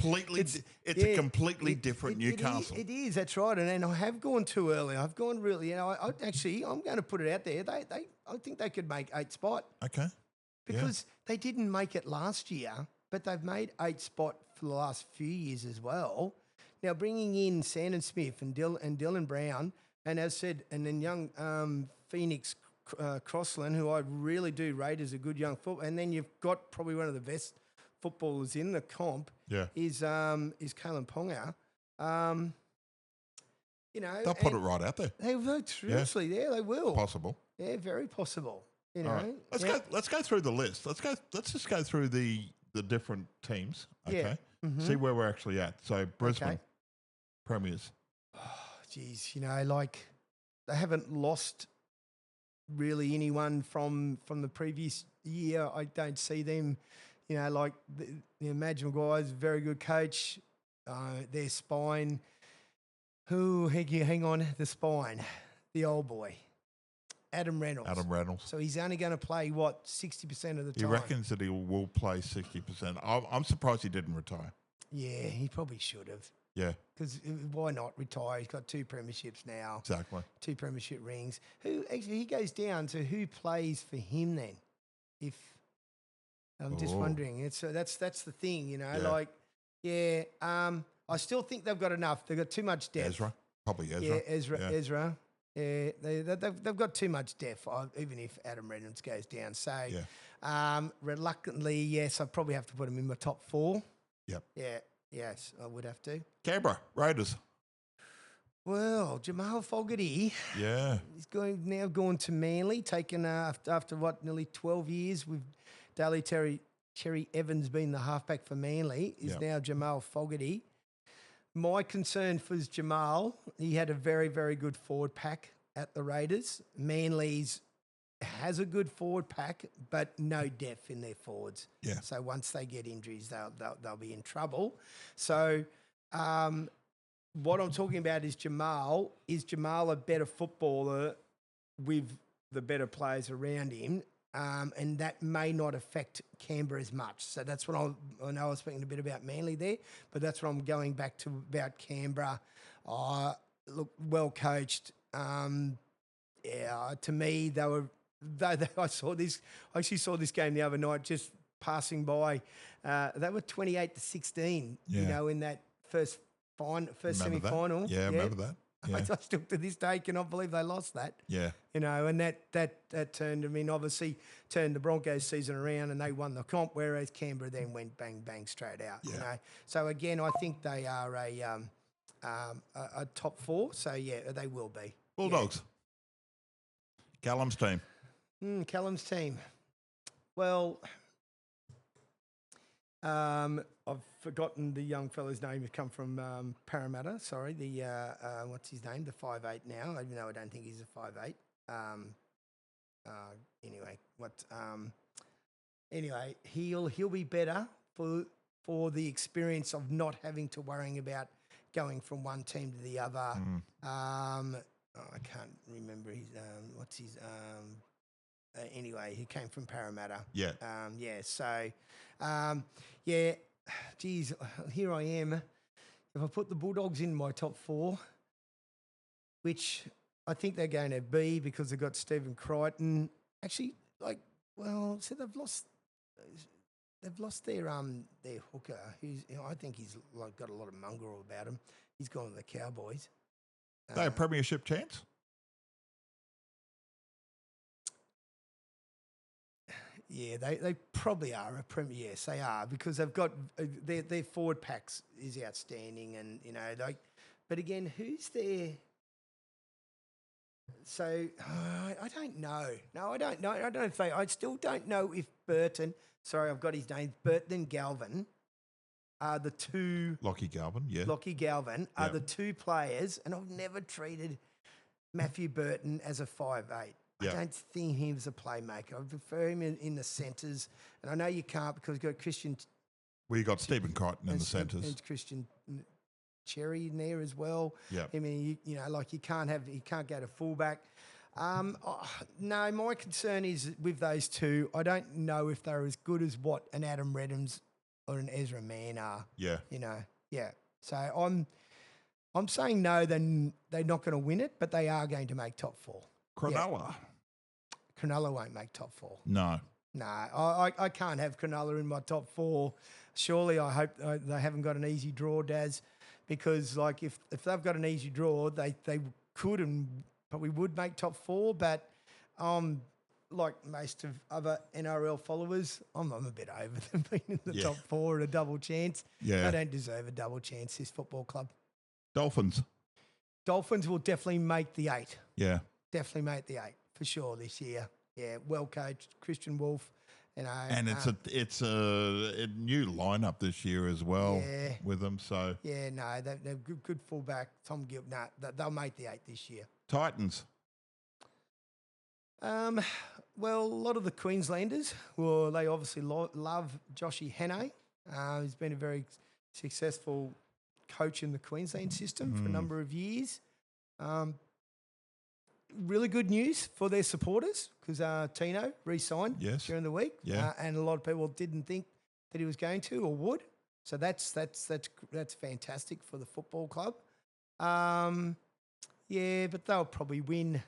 Speaker 1: a completely different Newcastle.
Speaker 2: It is. That's right. And I have gone too early. I've gone really. I'm going to put it out there. I think they could make 8 spot.
Speaker 1: Okay.
Speaker 2: Because they didn't make it last year, but they've made 8 spot for the last few years as well. Now bringing in Sandon Smith and Dylan Brown, and as said, and then young Phoenix Crossland, who I really do rate as a good young footballer, and then you've got probably one of the best footballers in the comp. Is Kalen Ponga.
Speaker 1: They'll put it right out there.
Speaker 2: They will, seriously. Yeah, they will.
Speaker 1: Possible.
Speaker 2: Yeah, very possible. You
Speaker 1: All
Speaker 2: know,
Speaker 1: right. Let's
Speaker 2: yeah.
Speaker 1: go. Let's go through the list. Let's just go through the different teams. Okay.
Speaker 2: Yeah. Mhm.
Speaker 1: See where we're actually at. So Brisbane Premiers.
Speaker 2: Geez, like they haven't lost really anyone from the previous year. I don't see them, like Madge Maguire's a very good coach. Their spine. Who, hang on, the spine, the old boy, Adam Reynolds.
Speaker 1: Adam Reynolds.
Speaker 2: So he's only going to play, 60% of the
Speaker 1: He
Speaker 2: time?
Speaker 1: reckons that he will play 60%. I'm surprised he didn't retire.
Speaker 2: Yeah, he probably should have.
Speaker 1: Yeah,
Speaker 2: Because why not retire? He's got 2 premierships now,
Speaker 1: exactly.
Speaker 2: 2 premiership rings. Who actually, he goes down to who plays for him then? If I'm just wondering. That's the thing, I still think they've got enough. They've got too much depth.
Speaker 1: Ezra. Probably Ezra.
Speaker 2: Yeah, Ezra. Yeah, they've got too much depth, even if Adam Reynolds goes down. So, reluctantly, yes, I probably have to put him in my top 4.
Speaker 1: Yep.
Speaker 2: Yeah, yes, I would have to.
Speaker 1: Canberra Raiders.
Speaker 2: Well, Jamal Fogarty.
Speaker 1: Yeah.
Speaker 2: He's going to Manly, taken after nearly 12 years with Daly Cherry Evans being the halfback for Manly, is now Jamal Fogarty. My concern for Jamal, he had a very, very good forward pack at the Raiders. Manly's has a good forward pack, but no depth in their forwards.
Speaker 1: Yeah.
Speaker 2: So once they get injuries, they'll be in trouble. So what I'm talking about is Jamal. Is Jamal a better footballer with the better players around him? And that may not affect Canberra as much. So that's what I know I was speaking a bit about Manly there, but that's what I'm going back to about Canberra. Look, well coached. To me, I actually saw this game the other night just passing by. They were 28-16, in that first semi-final.
Speaker 1: Yeah, I remember that. Yeah.
Speaker 2: I still to this day cannot believe they lost that.
Speaker 1: Yeah.
Speaker 2: And that turned, obviously turned the Broncos season around and they won the comp, whereas Canberra then went bang, bang straight out.
Speaker 1: Yeah.
Speaker 2: So again, I think they are a top 4. So yeah, they will be.
Speaker 1: Bulldogs. Yeah. Callum's team.
Speaker 2: Callum's team. Well, I've forgotten the young fella's name. He's come from Parramatta. Sorry, the what's his name? The 5'8" now. Even though I don't think he's a 5'8". Anyway, he'll be better for the experience of not having to worrying about going from one team to the other. I can't remember his what's his anyway, he came from Parramatta.
Speaker 1: Yeah.
Speaker 2: Geez, here I am. If I put the Bulldogs in my top 4, which I think they're going to be because they've got Stephen Crichton. Actually, so they've lost their hooker. I think he's got a lot of mongrel about him. He's gone to the Cowboys.
Speaker 1: They a premiership chance?
Speaker 2: Yeah, they probably are a premier. Yes, they are because they've got their forward packs is outstanding, and But again, who's there? So I don't know. No, I don't know. I don't know if I still don't know if Burton. Sorry, I've got his name. Burton and Galvin are the two.
Speaker 1: Lockie Galvin, yeah.
Speaker 2: Lockie Galvin are the 2 players, and I've never treated Matthew Burton as a 5'8". I don't think he was a playmaker. I prefer him in the centres. And I know you can't because you've got Christian...
Speaker 1: Well, you got Stephen Crichton in the centres.
Speaker 2: And Christian Cherry in there as well.
Speaker 1: Yeah.
Speaker 2: I mean, you can't go to fullback. No, my concern is with those 2, I don't know if they're as good as what an Adam Reynolds or an Ezra Mann are.
Speaker 1: Yeah.
Speaker 2: So I'm saying no, then they're not going to win it, but they are going to make top 4.
Speaker 1: Cronulla.
Speaker 2: Cronulla won't make top 4.
Speaker 1: No.
Speaker 2: No, I can't have Cronulla in my top 4. Surely I hope they haven't got an easy draw, Daz, because if they've got an easy draw, they could and probably would make top 4. But like most of other NRL followers, I'm a bit over them being in the top 4 and a double chance.
Speaker 1: Yeah.
Speaker 2: They don't deserve a double chance, this football club.
Speaker 1: Dolphins.
Speaker 2: Dolphins will definitely make the 8.
Speaker 1: Yeah.
Speaker 2: Definitely make the 8 for sure this year. Yeah, well coached, Christian Wolf. You know,
Speaker 1: And it's a new lineup this year as well
Speaker 2: Yeah.
Speaker 1: with them. So
Speaker 2: yeah, no, they're good fullback. Tom Gill, no, they'll make the 8 this year.
Speaker 1: Titans.
Speaker 2: Well, a lot of the Queenslanders, well, they obviously love Joshy Hannay. He's been a very successful coach in the Queensland system for a number of years. Really good news for their supporters because Tino re-signed
Speaker 1: Yes.
Speaker 2: during the week,
Speaker 1: Yeah.
Speaker 2: and a lot of people didn't think that he was going to or would. So that's fantastic for the football club. Yeah, but they'll probably win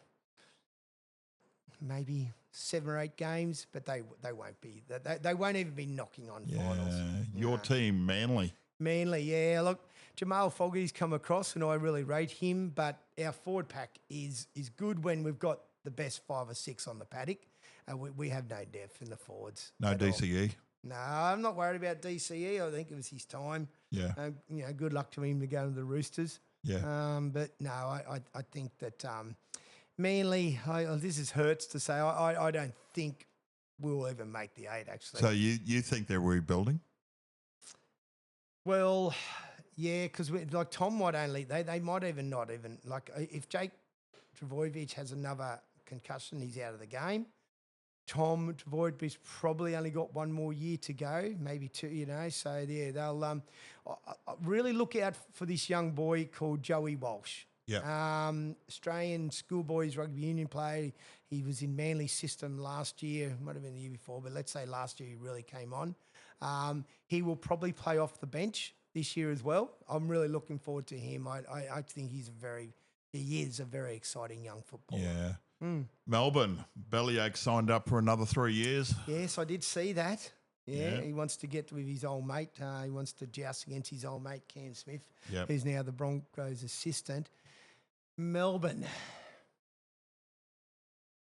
Speaker 2: maybe 7 or 8 games, but they won't be. They won't even be knocking on finals.
Speaker 1: Your team, Manly.
Speaker 2: Manly, yeah. Look, Jamal Fogarty's come across, and I really rate him. But our forward pack is good when we've got the best 5 or 6 on the paddock. We have no depth in the forwards.
Speaker 1: No
Speaker 2: at all.
Speaker 1: DCE.
Speaker 2: No, I'm not worried about DCE. I think it was his time.
Speaker 1: Yeah.
Speaker 2: Good luck to him to go to the Roosters.
Speaker 1: Yeah.
Speaker 2: But no, I think that Manly. This hurts to say. I don't think we'll even make the 8. Actually.
Speaker 1: So you think they're rebuilding?
Speaker 2: Well, yeah, because like Tom might only they might even not even like if Jake Trbojevic has another concussion, he's out of the game. Tom Trbojevic probably only got 1 more year to go, maybe 2. So yeah, they'll really look out for this young boy called Joey Walsh.
Speaker 1: Yeah.
Speaker 2: Australian schoolboys rugby union player. He was in Manly's system last year, might have been the year before, but let's say last year he really came on. He will probably play off the bench this year as well. I'm really looking forward to him. I think he is a very exciting young footballer.
Speaker 1: Yeah. Melbourne, Bellyache signed up for another 3 years.
Speaker 2: Yes, I did see that. Yeah,
Speaker 1: Yeah.
Speaker 2: he wants to get with his old mate. He wants to joust against his old mate, Cam Smith,
Speaker 1: Yep.
Speaker 2: who's now the Broncos' assistant. Melbourne.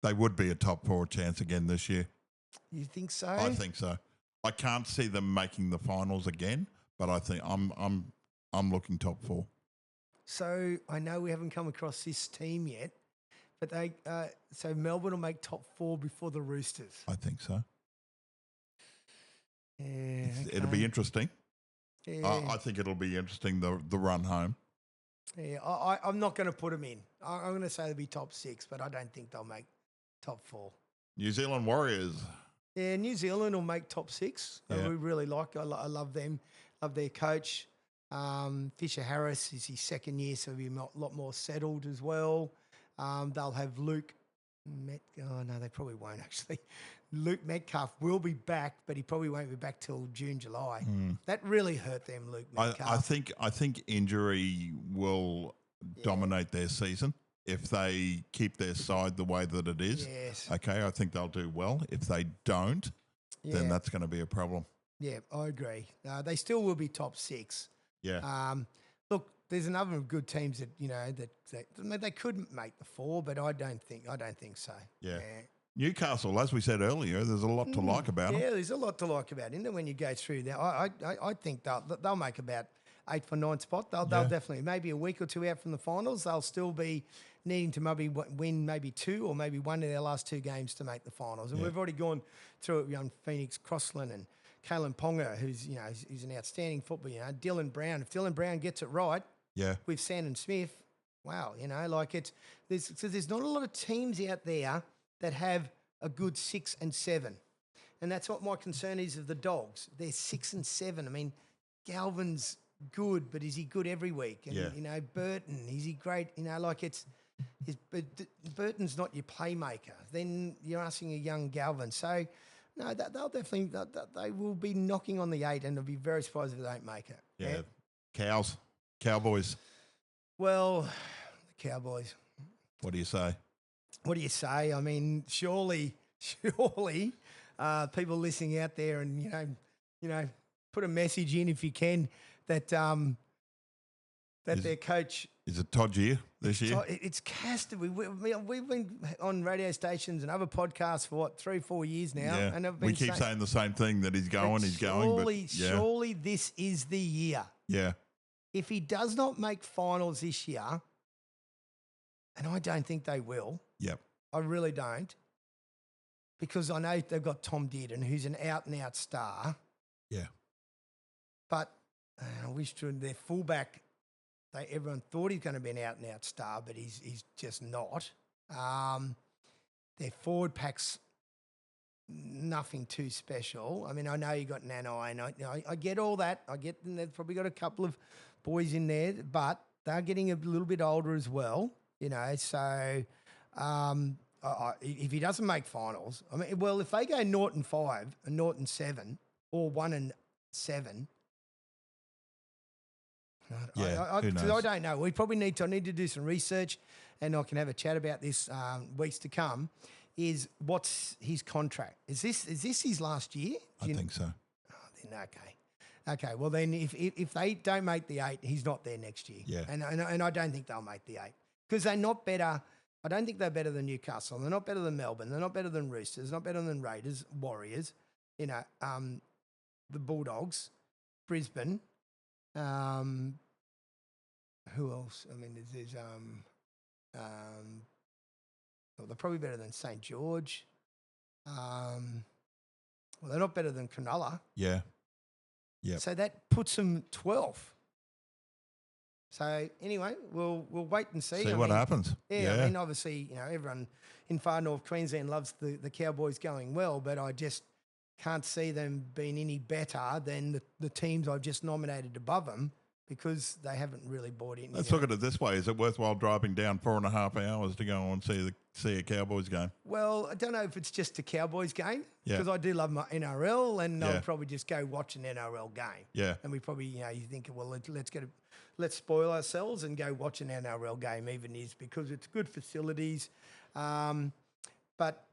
Speaker 1: They would be a top 4 chance again this year.
Speaker 2: You think so?
Speaker 1: I think so. I can't see them making the finals again, but I think I'm looking top 4.
Speaker 2: So I know we haven't come across this team yet, but so Melbourne will make top 4 before the Roosters.
Speaker 1: I think so.
Speaker 2: Yeah,
Speaker 1: It'll be interesting.
Speaker 2: Yeah,
Speaker 1: I think it'll be interesting the run home.
Speaker 2: yeah. I'm not going to put them in. I'm going to say they'll be top 6, but I don't think they'll make top 4.
Speaker 1: New Zealand Warriors.
Speaker 2: Yeah, New Zealand will make top 6.
Speaker 1: Yeah.
Speaker 2: We really like. I love them. Love their coach. Fisher Harris is his 2nd year, so he'll be a lot more settled as well. They'll have Luke. Oh no, they probably won't actually. Luke Metcalf will be back, but he probably won't be back till June, July. That really hurt them, Luke Metcalf.
Speaker 1: I think injury will dominate their season if they keep their side the way that it is.
Speaker 2: Yes.
Speaker 1: Okay, I think they'll do well. If they don't, then that's going to be a problem.
Speaker 2: Yeah, I agree. They still will be top 6.
Speaker 1: Yeah.
Speaker 2: Look, there's a number of good teams that that they could make the 4, but I don't think so.
Speaker 1: Yeah. Newcastle, as we said earlier, there's a lot to like about them.
Speaker 2: Yeah, there's a lot to like about it when you go through that. I think they'll make about 8th or 9th spot. They'll definitely, maybe a week or 2 out from the finals, they'll still be needing to maybe win maybe 2 or maybe 1 of their last 2 games to make the finals. And we've already gone through it on Phoenix Crossland and Kalen Ponga, who's he's an outstanding footballer. Dylan Brown. If Dylan Brown gets it right, with Sandon Smith, wow, there's not a lot of teams out there that have a good 6 and 7, and that's what my concern is of the Dogs. They're 6 and 7. I mean, Galvin's good, but is he good every week? And Burton, is he great? Burton's not your playmaker. Then you're asking a young Galvin. So no, they will be knocking on the 8, and I'll be very surprised if they don't make it.
Speaker 1: Yeah. Cowboys.
Speaker 2: Well, the Cowboys.
Speaker 1: What do you say?
Speaker 2: What do you say? I mean, surely, people listening out there, and put a message in if you can that their coach.
Speaker 1: Is it Todd year this year?
Speaker 2: It's Castor. We've been on radio stations and other podcasts for 3-4 years now, and
Speaker 1: we keep saying the same thing, that he's going.
Speaker 2: Surely this is the year.
Speaker 1: Yeah.
Speaker 2: If he does not make finals this year, and I don't think they will.
Speaker 1: Yep.
Speaker 2: I really don't. because I know they've got Tom Dearden, who's an out-and-out star,
Speaker 1: Yeah.
Speaker 2: but I wish their fullback, everyone thought he's going to be an out-and-out star, but he's just not. Their forward pack's nothing too special. I mean, I know you got Nanai, and I get all that. I get they've probably got a couple of boys in there, but they're getting a little bit older as well, So if he doesn't make finals, I mean, well, if they go 0-5 and 0-7 or 1-7,
Speaker 1: Yeah, who knows?
Speaker 2: I don't know. I need to do some research, and I can have a chat about this weeks to come. Is what's his contract? Is this his last year?
Speaker 1: I think so.
Speaker 2: Oh, then okay. Well, then if they don't make the 8, he's not there next year.
Speaker 1: Yeah.
Speaker 2: And I don't think they'll make the 8 because they're not better. I don't think they're better than Newcastle. They're not better than Melbourne. They're not better than Roosters. Not better than Raiders, Warriors. The Bulldogs, Brisbane. Who else? I mean, there's well, they're probably better than St. George. Well, they're not better than Cronulla.
Speaker 1: Yeah. Yeah.
Speaker 2: So that puts them 12th. So anyway, we'll wait and see.
Speaker 1: See what happens.
Speaker 2: Yeah, I mean, obviously, everyone in far north Queensland loves the Cowboys going well, but I just can't see them being any better than the teams I've just nominated above them because they haven't really bought in.
Speaker 1: Let's look at it this way. Is it worthwhile driving down 4.5 hours to go and see a Cowboys game?
Speaker 2: Well, I don't know if it's just a Cowboys game because
Speaker 1: Yeah.
Speaker 2: I do love my NRL and
Speaker 1: Yeah.
Speaker 2: I'll probably just go watch an NRL game.
Speaker 1: Yeah.
Speaker 2: And we probably, you think, well, let's spoil ourselves and go watch an NRL game even because it's good facilities. But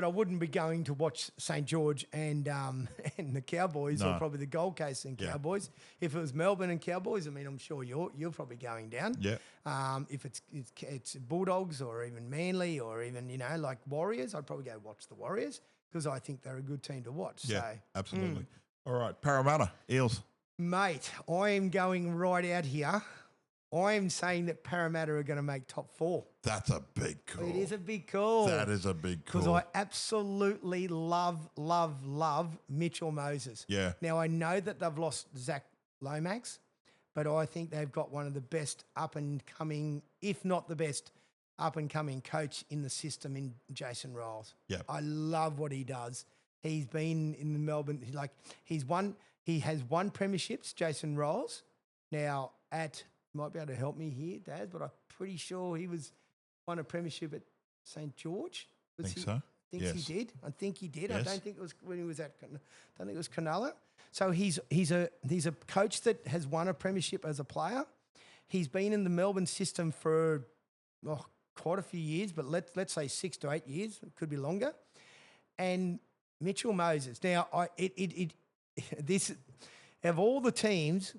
Speaker 2: I wouldn't be going to watch St. George and and the Cowboys or
Speaker 1: No.
Speaker 2: probably the Gold Coast and
Speaker 1: Yeah.
Speaker 2: Cowboys. If it was Melbourne and Cowboys, I mean, I'm sure you're probably going down.
Speaker 1: Yeah.
Speaker 2: If it's Bulldogs or even Manly or even like Warriors, I'd probably go watch the Warriors because I think they're a good team to watch.
Speaker 1: Yeah.
Speaker 2: So,
Speaker 1: Absolutely. All right. Parramatta, Eels.
Speaker 2: mate, I am going right out here. I am saying that Parramatta are going to make top 4.
Speaker 1: That's a big call.
Speaker 2: It is a big call.
Speaker 1: That is a big call.
Speaker 2: Because I absolutely love Mitchell Moses.
Speaker 1: Yeah.
Speaker 2: Now, I know that they've lost Zach Lomax, but I think they've got one of the best up-and-coming, if not the best, up-and-coming coach in the system in Jason Riles.
Speaker 1: Yeah.
Speaker 2: I love what he does. He's been in the Melbourne, he has won premierships, Jason Riles. Now, might be able to help me here, Dad, but I'm pretty sure he won a premiership at St. George.
Speaker 1: So.
Speaker 2: Thinks
Speaker 1: Yes.
Speaker 2: he did. I think he did.
Speaker 1: Yes.
Speaker 2: I don't think it was when he was at. I don't think it was Cronulla. So he's a coach that has won a premiership as a player. He's been in the Melbourne system for quite a few years, but let's say 6 to 8 years. It could be longer. And Mitchell Moses. Now, this of all the teams,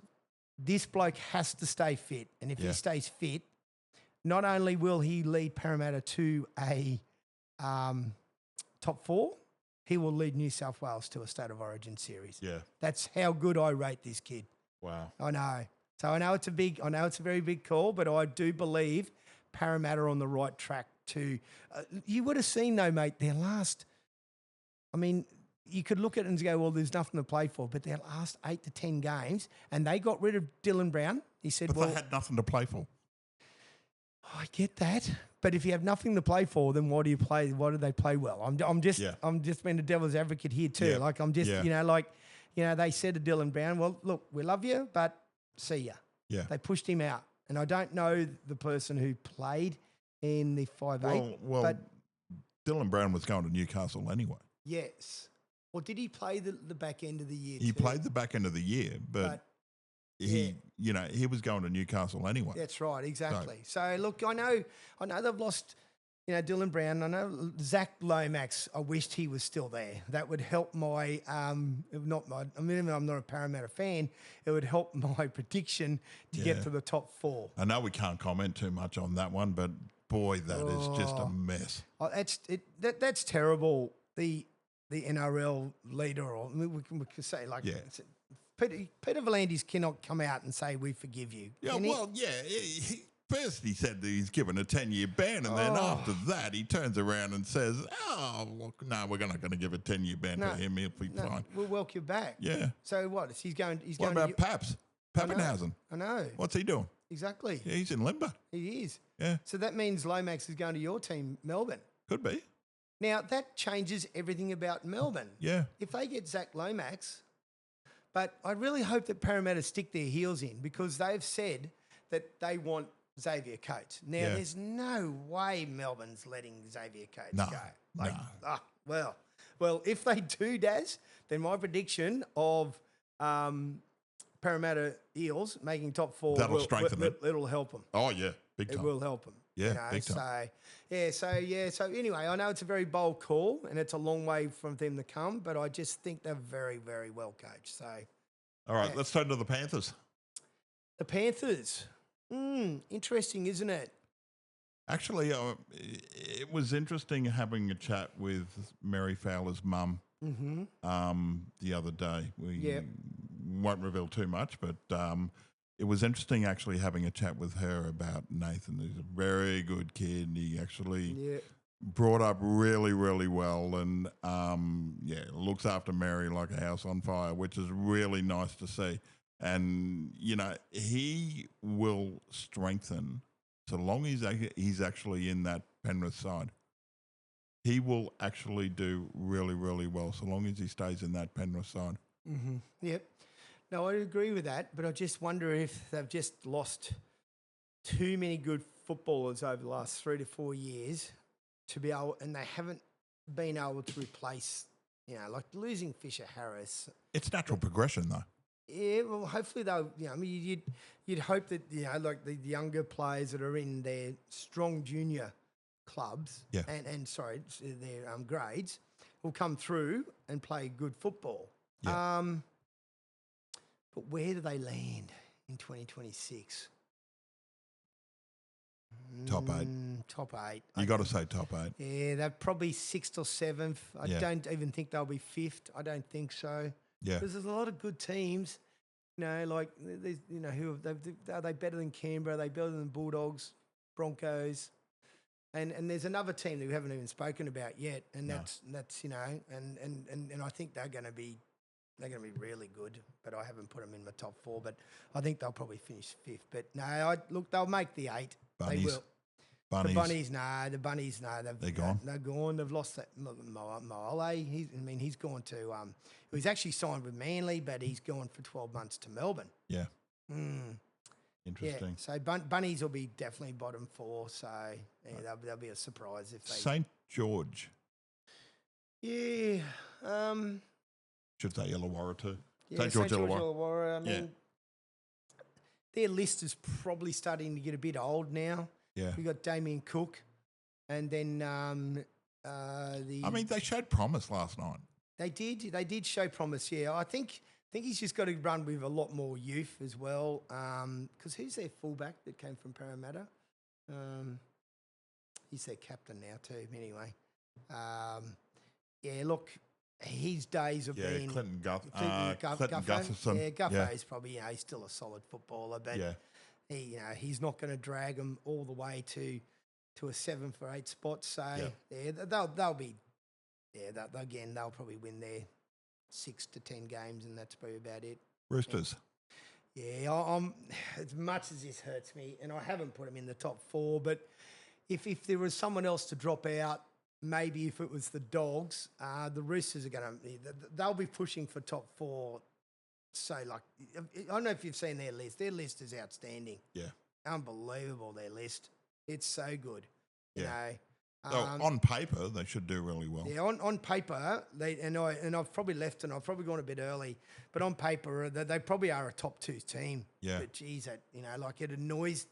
Speaker 2: this bloke has to stay fit. And if he stays fit, not only will he lead Parramatta to a top 4, he will lead New South Wales to a State of Origin series.
Speaker 1: Yeah.
Speaker 2: That's how good I rate this kid.
Speaker 1: Wow.
Speaker 2: I know. So I know it's a very big call, but I do believe Parramatta are on the right track to. You would have seen though, mate, their last. I mean, you could look at it and go, well, there's nothing to play for, but their last 8 to 10 games, and they got rid of Dylan Brown. He said,
Speaker 1: But they had nothing to play for.
Speaker 2: I get that, but if you have nothing to play for, then why do you play? Why do they play well? I'm just being a devil's advocate here too.
Speaker 1: Yeah.
Speaker 2: Like I'm just, they said to Dylan Brown, well, look, we love you, but see ya.
Speaker 1: Yeah.
Speaker 2: They pushed him out, and I don't know the person who played in the 5'8".
Speaker 1: Well,
Speaker 2: but
Speaker 1: Dylan Brown was going to Newcastle anyway.
Speaker 2: yes. Or did he play the back end of the year?
Speaker 1: He
Speaker 2: too?
Speaker 1: played the back end of the year, but he was going to Newcastle anyway.
Speaker 2: That's right, exactly. So look, I know they've lost, Dylan Brown. I know Zach Lomax. I wished he was still there. That would help my I'm not a Parramatta fan. It would help my prediction to get to the top 4.
Speaker 1: I know we can't comment too much on that one, but boy, that is just a mess.
Speaker 2: Oh, that's terrible. The NRL leader, or we can say Peter V'landys cannot come out and say we forgive you.
Speaker 1: Yeah,
Speaker 2: Can he?
Speaker 1: well, yeah, first he said that he's given a 10-year ban, and then after that he turns around and says, "Oh, look, no, we're not going to give a 10-year ban to him. He'll be fine."
Speaker 2: We'll welcome you back.
Speaker 1: Yeah.
Speaker 2: So what? He's going. He's
Speaker 1: What
Speaker 2: going.
Speaker 1: about Paps? Pappenhausen.
Speaker 2: I know.
Speaker 1: What's he doing?
Speaker 2: Exactly.
Speaker 1: Yeah, he's in limbo.
Speaker 2: He is.
Speaker 1: Yeah.
Speaker 2: So that means Lomax is going to your team, Melbourne.
Speaker 1: Could be.
Speaker 2: Now, that changes everything about Melbourne.
Speaker 1: Yeah.
Speaker 2: If they get Zach Lomax, but I really hope that Parramatta stick their heels in because they've said that they want Xavier Coates. Now, there's no way Melbourne's letting Xavier Coates go. Well, if they do, Daz, then my prediction of Parramatta Eels making top 4
Speaker 1: That'll strengthen them.
Speaker 2: It'll help them.
Speaker 1: Oh, yeah. Big time.
Speaker 2: It will help them.
Speaker 1: Yeah, big time.
Speaker 2: So anyway, I know it's a very bold call and it's a long way from them to come, but I just think they're very, very well coached. So,
Speaker 1: all right, let's turn to the Panthers.
Speaker 2: The Panthers. Interesting, isn't it?
Speaker 1: Actually, it was interesting having a chat with Mary Fowler's mum the other day. We won't reveal too much, but it was interesting actually having a chat with her about Nathan. He's a very good kid. He actually brought up really, really well and, looks after Mary like a house on fire, which is really nice to see. And, he will strengthen so long as he's actually in that Penrith side. He will actually do really, really well so long as he stays in that Penrith side.
Speaker 2: Mm-hmm. Yep. No, I agree with that, but I just wonder if they've just lost too many good footballers over the last 3 to 4 years to be able, and they haven't been able to replace, like losing Fisher Harris.
Speaker 1: It's natural progression, though.
Speaker 2: Yeah, well, hopefully they'll. You'd hope that like the younger players that are in their strong junior clubs, and their grades, will come through and play good football. Yeah. But where do they land in 2026?
Speaker 1: Top 8.
Speaker 2: Top 8.
Speaker 1: You got to say top 8.
Speaker 2: Yeah, they're probably 6th or 7th. I don't even think they'll be 5th. I don't think so. Yeah, because there's a lot of good teams. Like are they better than Canberra? Are they better than Bulldogs, Broncos? And there's another team that we haven't even spoken about yet, and that's and I think they're going to be really good. But I haven't put them in my top 4. But I think they'll probably finish 5th. But no, they'll make the 8.
Speaker 1: Bunnies.
Speaker 2: They will.
Speaker 1: Bunnies.
Speaker 2: The Bunnies,
Speaker 1: they're gone.
Speaker 2: They're gone. They've lost that Mole. He's gone to. He's actually signed with Manly, but he's gone for 12 months to Melbourne.
Speaker 1: Yeah. Interesting.
Speaker 2: Yeah. So Bunnies will be definitely bottom 4. So they'll be a surprise if they.
Speaker 1: St. George.
Speaker 2: Yeah.
Speaker 1: Should say Illawarra too.
Speaker 2: Yeah, St. George Illawarra. Their list is probably starting to get a bit old now.
Speaker 1: Yeah.
Speaker 2: We got Damien Cook, and then
Speaker 1: they showed promise last night.
Speaker 2: They did show promise. Yeah, I think he's just got to run with a lot more youth as well. Because who's their fullback that came from Parramatta? He's their captain now too. Anyway, look, his days have been
Speaker 1: Clinton
Speaker 2: Gutherson.
Speaker 1: Gutherson.
Speaker 2: Yeah, Gutho is probably he's still a solid footballer, but. Yeah. He's not going to drag them all the way to a 7 for 8 spot. So they'll be they'll probably win their 6 to 10 games, and that's probably about it.
Speaker 1: Roosters.
Speaker 2: Yeah, I'm as much as this hurts me, and I haven't put them in the top 4. But if there was someone else to drop out, maybe if it was the Dogs, the Roosters they'll be pushing for top 4. So, I don't know if you've seen their list. Their list is outstanding. Yeah. Unbelievable, their list. It's so good.
Speaker 1: Yeah. So on paper, they should do really well.
Speaker 2: Yeah, on paper, I've probably left and I've probably gone a bit early, but on paper, they probably are a top 2 team. Yeah. But, geez, it annoys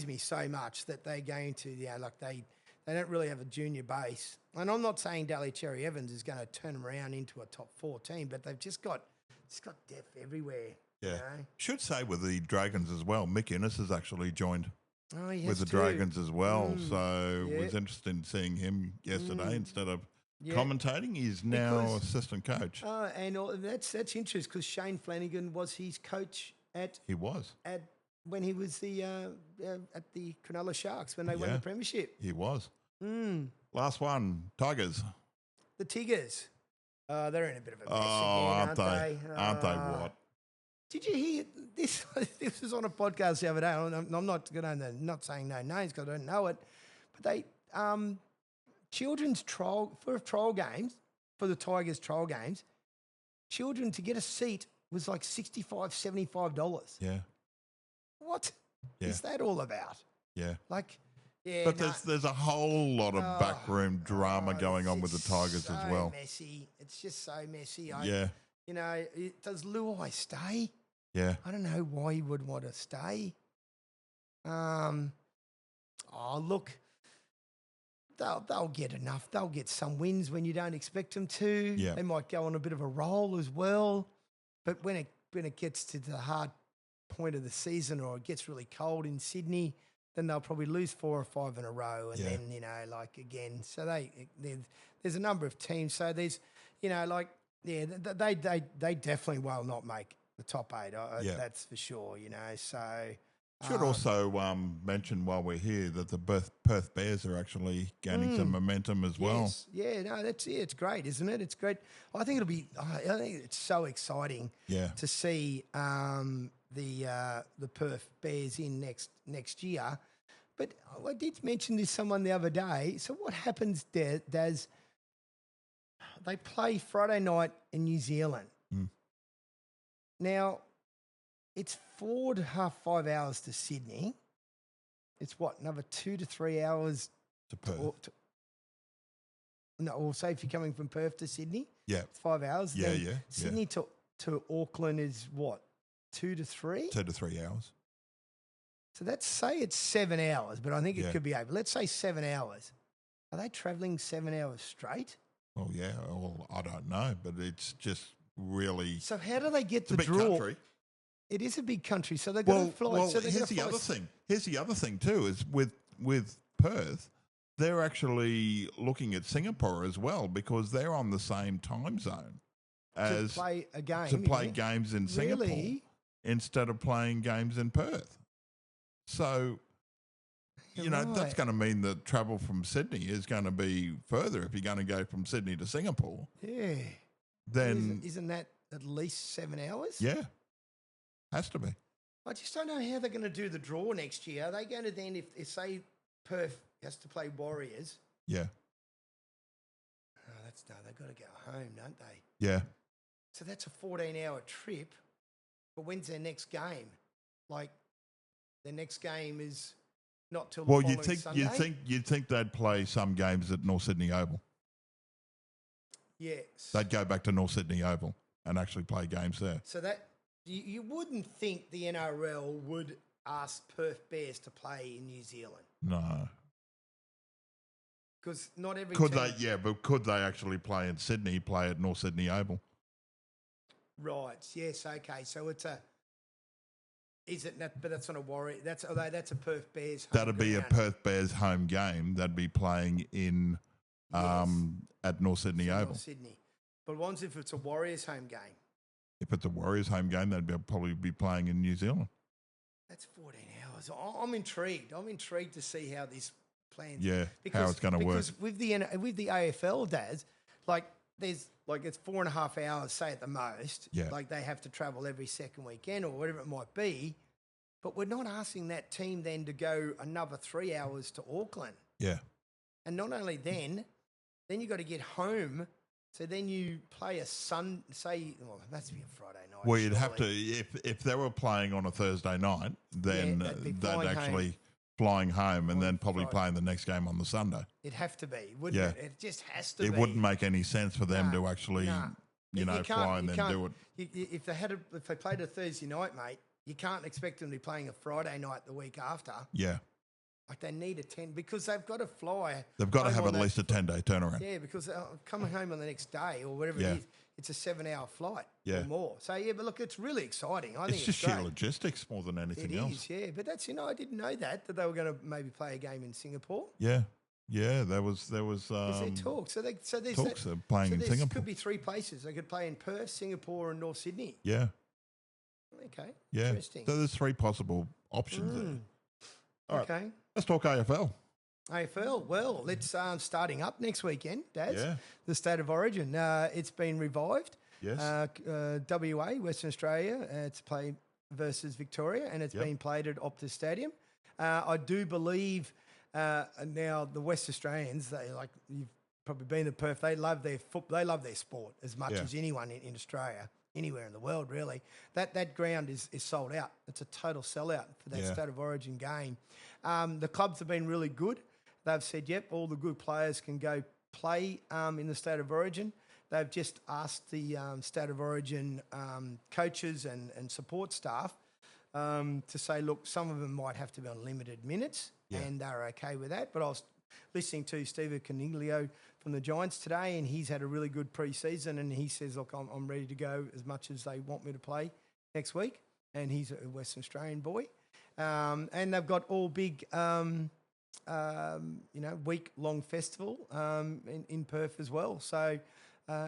Speaker 2: me so much that they're going to, they don't really have a junior base. And I'm not saying Daly Cherry Evans is going to turn them around into a top 4 team, but they've just got... It's got depth everywhere. Yeah.
Speaker 1: Should say with the Dragons as well, Mick Innes has actually joined with the
Speaker 2: too.
Speaker 1: Dragons as well. So it was interesting seeing him yesterday instead of commentating. He's now assistant coach.
Speaker 2: And that's interesting because Shane Flanagan was his coach at...
Speaker 1: He was.
Speaker 2: At when he was at the Cronulla Sharks when they won the premiership.
Speaker 1: He was.
Speaker 2: Mm.
Speaker 1: Last one, Tigers.
Speaker 2: The Tigers. They're in a bit of a mess
Speaker 1: Aren't
Speaker 2: again,
Speaker 1: they? Aren't they what?
Speaker 2: Did you hear this? This was on a podcast the other day. I'm not not saying no names because I don't know it, but they children's trial games for the Tigers trial games. Children to get a seat was like $65, $75.
Speaker 1: Yeah.
Speaker 2: What is that all about?
Speaker 1: Yeah.
Speaker 2: Like, yeah.
Speaker 1: But there's a whole lot of backroom drama going on with the Tigers
Speaker 2: so
Speaker 1: as well.
Speaker 2: Messy. It's just so messy. You know, does Luai stay?
Speaker 1: Yeah.
Speaker 2: I don't know why he would want to stay. Look, they'll get enough. They'll get some wins when you don't expect them to.
Speaker 1: Yeah.
Speaker 2: They might go on a bit of a roll as well. But when it gets to the hard point of the season or it gets really cold in Sydney, then they'll probably lose 4 or 5 in a row, and then again. So there's a number of teams. So there's they definitely will not make the top 8. That's for sure. So.
Speaker 1: Should also mention while we're here that the Perth Bears are actually gaining some momentum as well.
Speaker 2: Yes. Yeah, no, that's it. It's great, isn't it? It's great. I think it's so exciting to see the Perth Bears in next year. But I did mention this to someone the other day. So what happens, Daz? They play Friday night in New Zealand.
Speaker 1: Mm.
Speaker 2: Now, it's 4.5, 5 hours to Sydney. It's another 2 to 3 hours
Speaker 1: to Perth.
Speaker 2: Or say if you're coming from Perth to Sydney, it's 5 hours.
Speaker 1: Yeah,
Speaker 2: then Sydney to Auckland is what, 2 to 3?
Speaker 1: 2 to 3 hours.
Speaker 2: So say it's 7 hours, but I think it could be 8. But let's say 7 hours. Are they travelling 7 hours straight?
Speaker 1: Well, yeah. Well, I don't know, but it's just really.
Speaker 2: So how do they get the
Speaker 1: big
Speaker 2: draw?
Speaker 1: Country.
Speaker 2: It is a big country, so they've got to fly.
Speaker 1: Well,
Speaker 2: so
Speaker 1: here's the other thing. Here's the other thing too: is with Perth, they're actually looking at Singapore as well because they're on the same time zone as
Speaker 2: to play a game.
Speaker 1: To play games in Singapore instead of playing games in Perth. So, that's going to mean that travel from Sydney is going to be further if you're going to go from Sydney to Singapore.
Speaker 2: Yeah.
Speaker 1: Then
Speaker 2: isn't that at least 7 hours?
Speaker 1: Yeah. Has to be.
Speaker 2: I just don't know how they're going to do the draw next year. Are they going to then, if say Perth has to play Warriors?
Speaker 1: Yeah.
Speaker 2: They've got to go home, don't they?
Speaker 1: Yeah.
Speaker 2: So that's a 14-hour trip. But when's their next game? Like, their next game is not till the following Sunday?
Speaker 1: You'd think they'd play some games at North Sydney Oval.
Speaker 2: Yes.
Speaker 1: They'd go back to North Sydney Oval and actually play games there.
Speaker 2: So that. You wouldn't think the NRL would ask Perth Bears to play in New Zealand.
Speaker 1: No.
Speaker 2: Because not every
Speaker 1: could
Speaker 2: team...
Speaker 1: they? Yeah, but could they actually play in Sydney, play at North Sydney Oval?
Speaker 2: Right, yes, okay. So it's a... Is it? But that's not a Warrior. That's a Perth Bears home
Speaker 1: That'd be a Perth Bears home game. They'd be playing in at North Sydney Oval.
Speaker 2: North Sydney. But what if it's a Warriors home game?
Speaker 1: If it's a Warriors home game, they'd probably be playing in New Zealand.
Speaker 2: That's 14 hours. I'm intrigued. I'm intrigued to see how this plans.
Speaker 1: Yeah, how it's going to work.
Speaker 2: Because with the AFL, Daz, it's 4.5 hours, say at the most.
Speaker 1: Yeah.
Speaker 2: Like they have to travel every second weekend or whatever it might be. But we're not asking that team then to go another 3 hours to Auckland.
Speaker 1: Yeah.
Speaker 2: And not only then you've got to get home. So then you play that's to be a Friday night.
Speaker 1: Well, you'd have to, if they were playing on a Thursday night, then they'd actually flying home and then probably playing the next game on the Sunday.
Speaker 2: It'd have to be, wouldn't it? It just has to be.
Speaker 1: It wouldn't make any sense for them to actually, fly and then do it.
Speaker 2: If they played a Thursday night, mate, you can't expect them to be playing a Friday night the week after.
Speaker 1: Yeah.
Speaker 2: Like they need a 10 because they've got to fly.
Speaker 1: They've got to have at least a 10-day turnaround.
Speaker 2: Yeah, because coming home on the next day or whatever it is, it's a 7-hour flight or more. So but look, it's really exciting. I think it's
Speaker 1: just
Speaker 2: great.
Speaker 1: sheer logistics more than anything else.
Speaker 2: It is, yeah. But that's I didn't know that they were going to maybe play a game in Singapore.
Speaker 1: Yeah, there was.
Speaker 2: Is there talk? So there's
Speaker 1: talks of playing in Singapore.
Speaker 2: Could be 3 places. They could play in Perth, Singapore, and North Sydney.
Speaker 1: Yeah.
Speaker 2: Okay.
Speaker 1: Yeah.
Speaker 2: Interesting.
Speaker 1: So there's 3 possible options there. All right,
Speaker 2: Okay.
Speaker 1: let's talk AFL.
Speaker 2: AFL. Well, let's starting up next weekend, Daz.
Speaker 1: Yeah.
Speaker 2: The State of Origin. It's been revived.
Speaker 1: Yes.
Speaker 2: WA, Western Australia. It's played versus Victoria, and it's been played at Optus Stadium. I do believe now the West Australians. You've probably been to Perth. They love their They love their sport as much as anyone in Australia. Anywhere in the world, really. That ground is sold out. It's a total sellout for that State of Origin game. The clubs have been really good. They've said, yep, all the good players can go play in the State of Origin. They've just asked the State of Origin coaches and support staff to say, look, some of them might have to be on limited minutes, and they're okay with that. But I was listening to Steve Coniglio from the Giants today, and he's had a really good pre-season, and he says, look, I'm ready to go as much as they want me to play next week, and he's a Western Australian boy. And they've got all big, week-long festival in Perth as well. So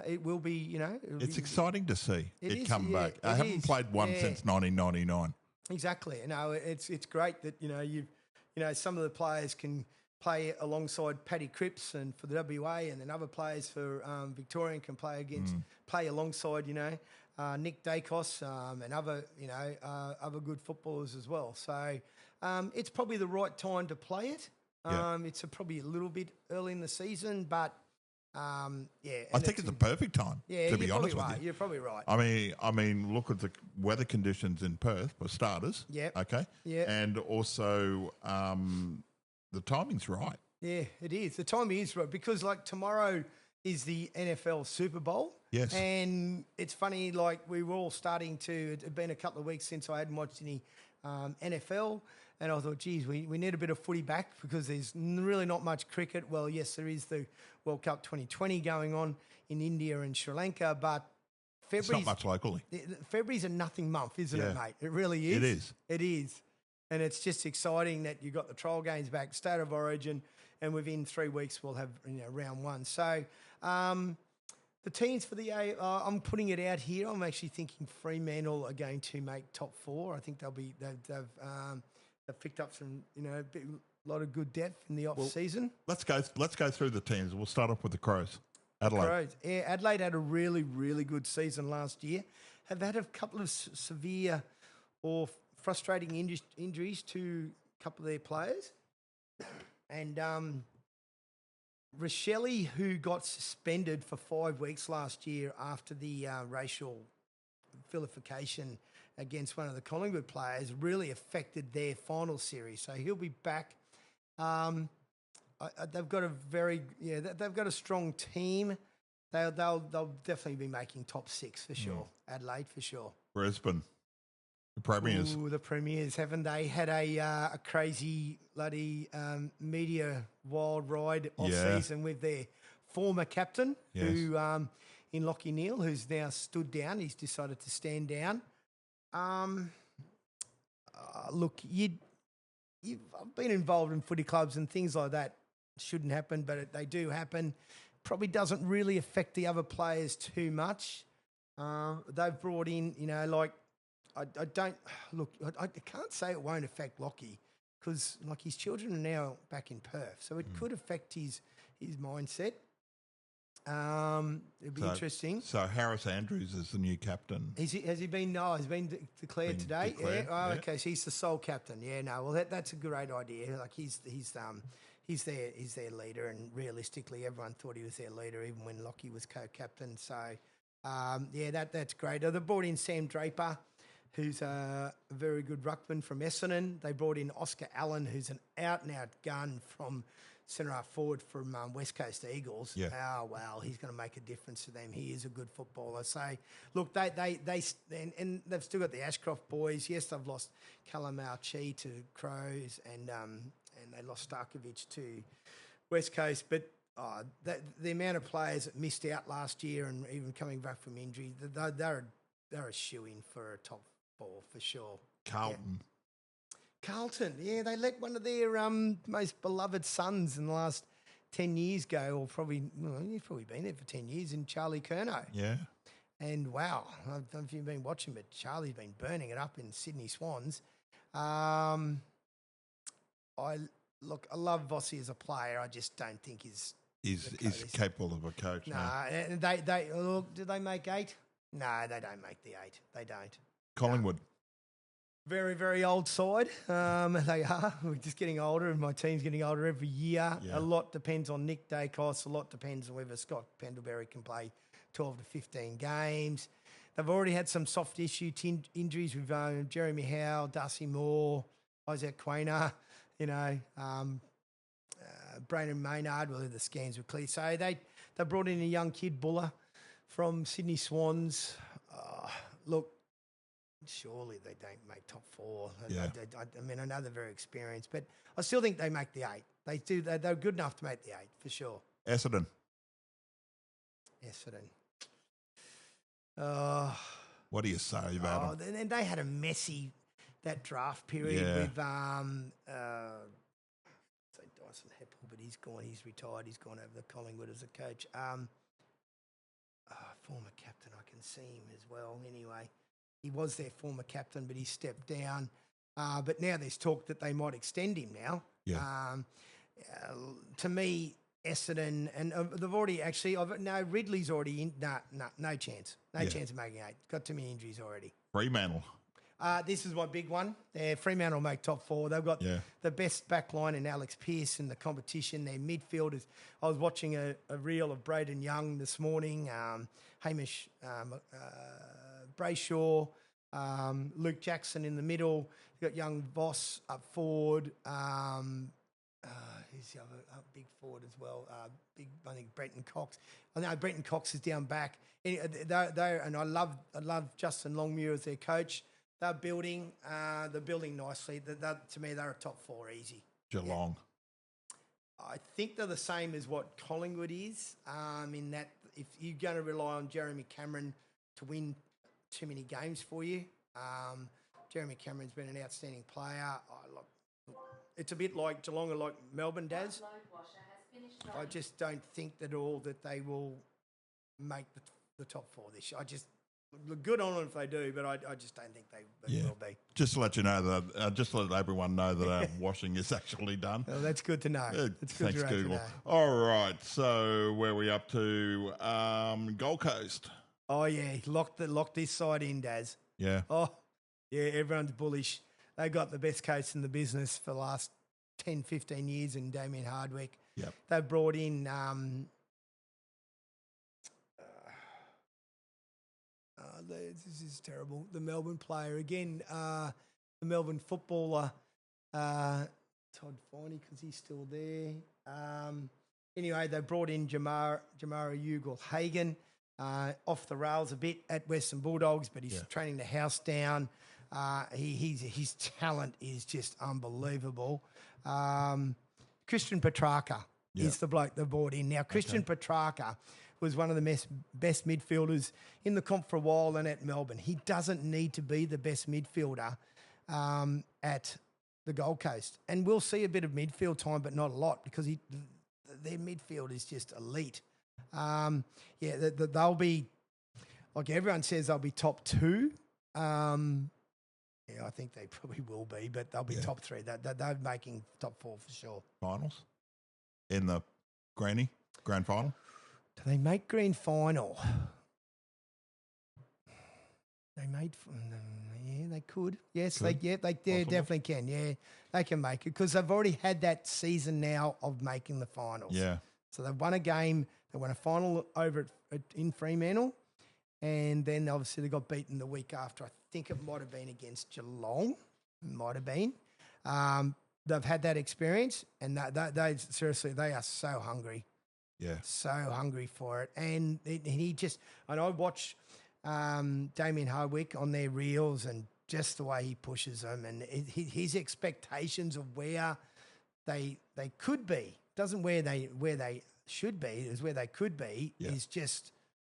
Speaker 2: it will be,
Speaker 1: It's exciting to see it come back. I haven't played one since 1999.
Speaker 2: Exactly. It's great that, some of the players can play alongside Paddy Cripps and for the WA, and then other players for Victorian can play alongside, Nick Dacos and other, other good footballers as well. So it's probably the right time to play it. It's probably a little bit early in the season, but I
Speaker 1: think it's the perfect time. To be honest with you,
Speaker 2: you're probably right.
Speaker 1: I mean, look at the weather conditions in Perth for starters.
Speaker 2: Yeah.
Speaker 1: Okay. Yeah. And also, the timing's right.
Speaker 2: Yeah, it is. The timing is right because, tomorrow is the NFL Super Bowl.
Speaker 1: Yes.
Speaker 2: And it's funny, we were all starting to. It had been a couple of weeks since I hadn't watched any NFL. And I thought, geez, we need a bit of footy back because there's really not much cricket. Well, yes, there is the World Cup 2020 going on in India and Sri Lanka, but February's...
Speaker 1: It's not much locally.
Speaker 2: February's a nothing month, isn't it, mate? It really is.
Speaker 1: It is.
Speaker 2: It is. And it's just exciting that you've got the trial games back, State of Origin, and within 3 weeks we'll have round one. So the teams for the I'm putting it out here. I'm actually thinking Fremantle are going to make top four. I think they've picked up some, a lot of good depth in the off season.
Speaker 1: Let's go through the teams. We'll start off with the Crows. Adelaide.
Speaker 2: Crows. Yeah, Adelaide had a really, really good season last year. Have had a couple of severe or frustrating injuries to a couple of their players. And Rochelle, who got suspended for 5 weeks last year after the racial vilification against one of the Collingwood players, really affected their final series. So he'll be back. They've got they've got a strong team. They'll definitely be making top six for sure. Adelaide for sure.
Speaker 1: Brisbane, the Premiers.
Speaker 2: Ooh, the Premiers, haven't they had a crazy bloody media wild ride off season with their former captain, who in Lachie Neale, who's now stood down. He's decided to stand down. Look, I've been involved in footy clubs and things like that. Shouldn't happen, but they do happen. Probably doesn't really affect the other players too much. They've brought in, I can't say it won't affect Lachie because his children are now back in Perth, so it could affect his mindset. It'd be interesting.
Speaker 1: So Harris Andrews is the new captain.
Speaker 2: Has he been? No, he's been declared today.
Speaker 1: Declared,
Speaker 2: yeah. Oh, okay. So he's the sole captain. Yeah. No. Well, that's a great idea. He's their leader, and realistically, everyone thought he was their leader, even when Lachie was co-captain. So, that's great. They brought in Sam Draper, who's a very good ruckman from Essendon. They brought in Oscar Allen, who's an out-and-out gun from centre-half forward from West Coast Eagles.
Speaker 1: Yeah.
Speaker 2: Oh, wow, he's going to make a difference to them. He is a good footballer. So, look, they've still got the Ashcroft boys. Yes, they've lost Callum Chi to Crows and they lost Starkovic to West Coast. But the amount of players that missed out last year and even coming back from injury, they're a shoo-in for a top four for sure. Carlton, yeah, they let one of their most beloved sons in the last 10 years go, or probably, he's probably been there for 10 years, in Charlie Curnow.
Speaker 1: Yeah.
Speaker 2: And wow, I don't know if you've been watching, but Charlie's been burning it up in Sydney Swans. I love Vossi as a player. I just don't think he's
Speaker 1: capable of a coach.
Speaker 2: No,
Speaker 1: No.
Speaker 2: and they look. Do they make 8? No, they don't make the 8. They don't.
Speaker 1: Collingwood.
Speaker 2: Very, very old side. They are. We're just getting older, and my team's getting older every year.
Speaker 1: Yeah.
Speaker 2: A lot depends on Nick Dacos. A lot depends on whether Scott Pendlebury can play 12 to 15 games. They've already had some soft issue injuries with Jeremy Howe, Darcy Moore, Isaac Quainer, Brandon Maynard. Well, the scans were clear. So they brought in a young kid, Buller, from Sydney Swans. Look, surely they don't make top 4.
Speaker 1: Yeah.
Speaker 2: I mean, I know they're very experienced, but I still think they make the 8. They do. They're good enough to make the 8 for sure.
Speaker 1: Essendon. What do you say about them?
Speaker 2: And they had a messy that draft period with Dyson Heppel, but he's gone. He's retired. He's gone over to Collingwood as a coach. Former captain, I can see him as well. Anyway, he was their former captain, but he stepped down. But now there's talk that they might extend him now.
Speaker 1: Yeah.
Speaker 2: To me, Essendon, and they've already actually, Ridley's already in. No chance. No chance of making 8. Got too many injuries already.
Speaker 1: Fremantle.
Speaker 2: This is my big one. Fremantle will make top 4. They've got the best back line in Alex Pearce in the competition. Their midfielders. I was watching a reel of Braden Young this morning, Hamish Brayshaw, Luke Jackson in the middle. You've got young Voss up forward. Who's the other big forward as well? I think Brenton Cox. I know Brenton Cox is down back. And I love Justin Longmuir as their coach. They're building nicely. To me, they're a top 4 easy.
Speaker 1: Geelong.
Speaker 2: Yeah. I think they're the same as what Collingwood is. In that, if you're going to rely on Jeremy Cameron to win too many games for you, Jeremy Cameron's been an outstanding player. It's a bit like Geelong or like Melbourne does. I just don't think that they will make the top 4 this year. I just look good on them if they do, but I just don't think they will be.
Speaker 1: Just to let you know that, just to let everyone know that our washing is actually done.
Speaker 2: Well, that's good to know. It's good
Speaker 1: Thanks,
Speaker 2: to
Speaker 1: Google.
Speaker 2: know.
Speaker 1: All right, so where are we up to? Gold Coast.
Speaker 2: Oh yeah, lock this side in, Daz.
Speaker 1: Yeah.
Speaker 2: Oh yeah, everyone's bullish. They got the best coach in the business for the last 10, 15 years in Damien Hardwick.
Speaker 1: Yep.
Speaker 2: They've brought in this is terrible. The Melbourne player again, the Melbourne footballer, Todd Finey, because he's still there. Anyway, they brought in Jamara Ugle-Hagan, off the rails a bit at Western Bulldogs, but he's training the house down. His talent is just unbelievable. Christian Petrarca is the bloke they brought in. Now, Christian Petrarca was one of the best midfielders in the comp for a while and at Melbourne. He doesn't need to be the best midfielder at the Gold Coast. And we'll see a bit of midfield time, but not a lot, because their midfield is just elite. They'll be, like everyone says, they'll be top 2. I think they probably will be, but they'll be top 3. They're making top 4 for sure.
Speaker 1: Finals in the grand final.
Speaker 2: Do they make grand final? They made, they could. Yes, they definitely can. Yeah, they can make it, because they've already had that season now of making the finals.
Speaker 1: Yeah.
Speaker 2: So they've won a game. They won a final over in Fremantle, and then obviously they got beaten the week after. I think it might have been against Geelong. Might have been. They've had that experience, and they seriously, they are so hungry.
Speaker 1: Yeah.
Speaker 2: So hungry for it. And I watch Damien Hardwick on their reels, and just the way he pushes them, and his expectations of where they could be, doesn't where they should be, is where they could be, is just,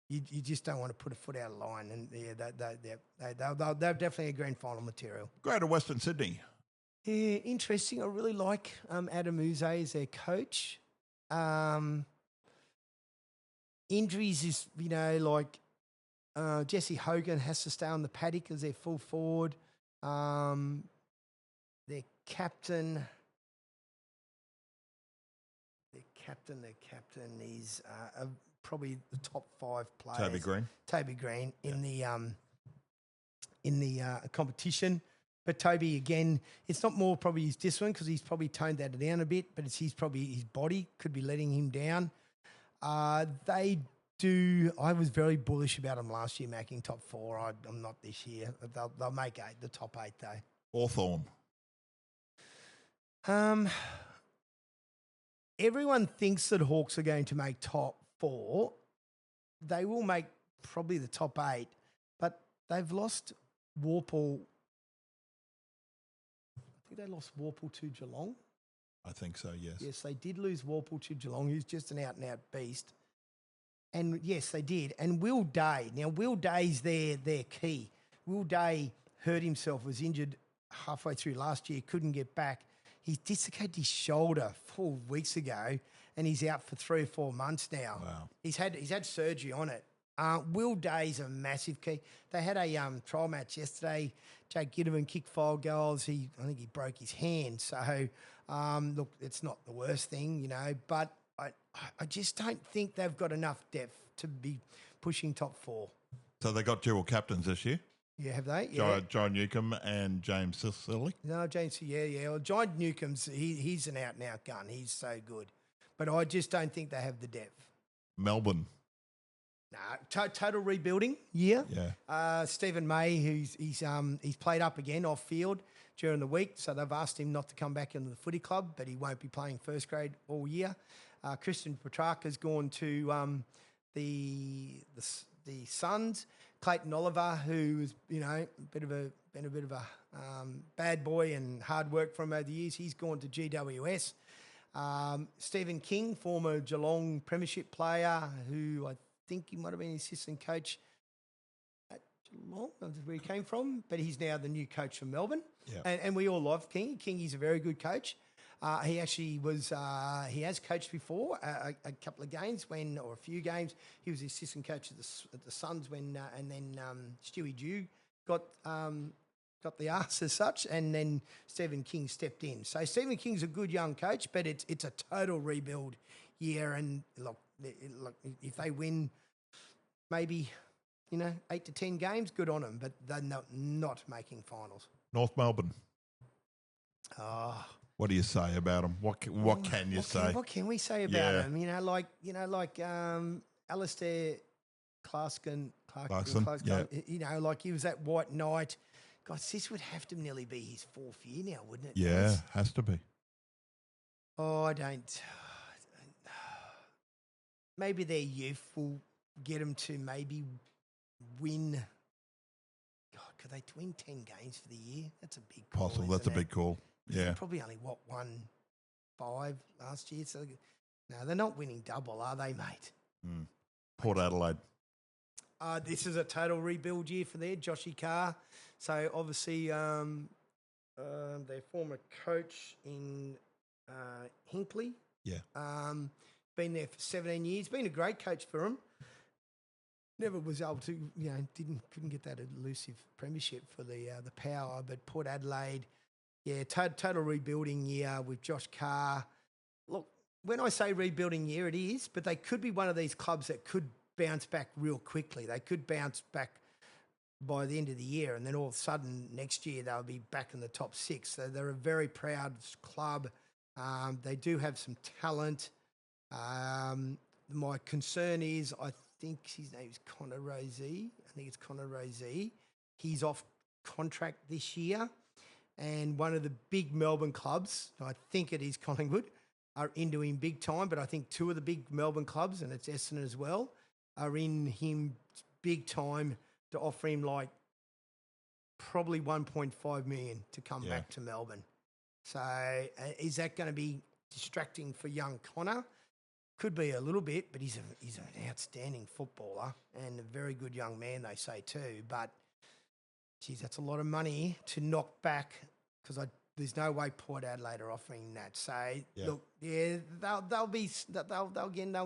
Speaker 2: you just don't want to put a foot out of line. And they're definitely a grand final material.
Speaker 1: Greater Western Sydney.
Speaker 2: Yeah, interesting. I really like Adam Uze as their coach. Injuries is, Jesse Hogan has to stay on the paddock as their full forward. captain. Their captain is probably the top 5 players. Toby Green in the competition. But Toby, again, it's not more probably his discipline because he's probably toned that down a bit, but it's his body could be letting him down. I was very bullish about them last year making top 4. I'm not this year. They'll make 8, the top 8 though.
Speaker 1: Hawthorn.
Speaker 2: Everyone thinks that Hawks are going to make top 4. They will make probably the top 8, but they've lost Warple. I think they lost Warple to Geelong.
Speaker 1: I think so, yes.
Speaker 2: Yes, they did lose Warple to Geelong, who's just an out-and-out beast. And yes, they did. And Will Day. Now, Will Day's their key. Will Day hurt himself, was injured halfway through last year, couldn't get back. He dislocated his shoulder 4 weeks ago, and he's out for 3 or 4 months now.
Speaker 1: Wow.
Speaker 2: He's had surgery on it. Will Day's a massive key. They had a trial match yesterday. Jake Ginnivan kicked 5 goals. I think he broke his hand. So, look, it's not the worst thing, but I just don't think they've got enough depth to be pushing top 4.
Speaker 1: So they got dual captains this year?
Speaker 2: Yeah, have they? Yeah.
Speaker 1: John Newcomb and James Sicily?
Speaker 2: No, James, yeah. Well, John Newcomb's, he's an out-and-out gun. He's so good. But I just don't think they have the depth.
Speaker 1: Melbourne.
Speaker 2: No, total rebuilding year.
Speaker 1: Yeah.
Speaker 2: Stephen May, he's played up again off field during the week, so they've asked him not to come back into the footy club, but he won't be playing first grade all year. Christian Petrarca's gone to the Suns. Clayton Oliver, who's been a bit of a bad boy and hard work for him over the years, he's gone to GWS. Stephen King, former Geelong Premiership player, who I think he might have been assistant coach at Geelong, that's where he came from, but he's now the new coach for Melbourne.
Speaker 1: Yeah.
Speaker 2: And we all love King. He's a very good coach. He actually he has coached before a couple of games or a few games. He was the assistant coach at the Suns and then Stewie Dew got the arse as such, and then Stephen King stepped in. So Stephen King's a good young coach, but it's a total rebuild year. And look, if they win maybe 8 to 10 games, good on them, but they're not making finals.
Speaker 1: North Melbourne.
Speaker 2: Oh.
Speaker 1: What do you say about them? What can you say?
Speaker 2: What can we say about them? Like Alistair Clarkson.
Speaker 1: Yeah.
Speaker 2: Like he was that white knight. God, this would have to nearly be his 4th year now, wouldn't it?
Speaker 1: Yeah,
Speaker 2: guys?
Speaker 1: has to be.
Speaker 2: Oh, I don't. Maybe their youth will get them to maybe win. God, could they win 10 games for the year? That's a big call.
Speaker 1: Possible. That's a big call. Yeah.
Speaker 2: They probably only, won 5 last year. So, no, they're not winning double, are they, mate?
Speaker 1: Mm. Port Adelaide.
Speaker 2: This is a total rebuild year for there, Joshy Carr. So, obviously, their former coach in Hinkley.
Speaker 1: Yeah.
Speaker 2: Been there for 17 years. Been a great coach for them. Never was able to, couldn't get that elusive premiership for the Power. But Port Adelaide, yeah, total rebuilding year with Josh Carr. Look, when I say rebuilding year, it is, but they could be one of these clubs that could bounce back real quickly. They could bounce back by the end of the year, and then all of a sudden next year they'll be back in the top 6. So they're a very proud club. They do have some talent. My concern is I think his name is Connor Rosey. I think it's Connor Rosey. He's off contract this year. And one of the big Melbourne clubs, I think it is Collingwood, are into him big time. But I think 2 of the big Melbourne clubs, and it's Essendon as well, are in him big time to offer him probably 1.5 million to come back to Melbourne. So is that going to be distracting for young Connor? Could be a little bit, but he's an outstanding footballer and a very good young man, they say too. But, geez, that's a lot of money to knock back because there's no way Port Adelaide are offering that. So, look, they'll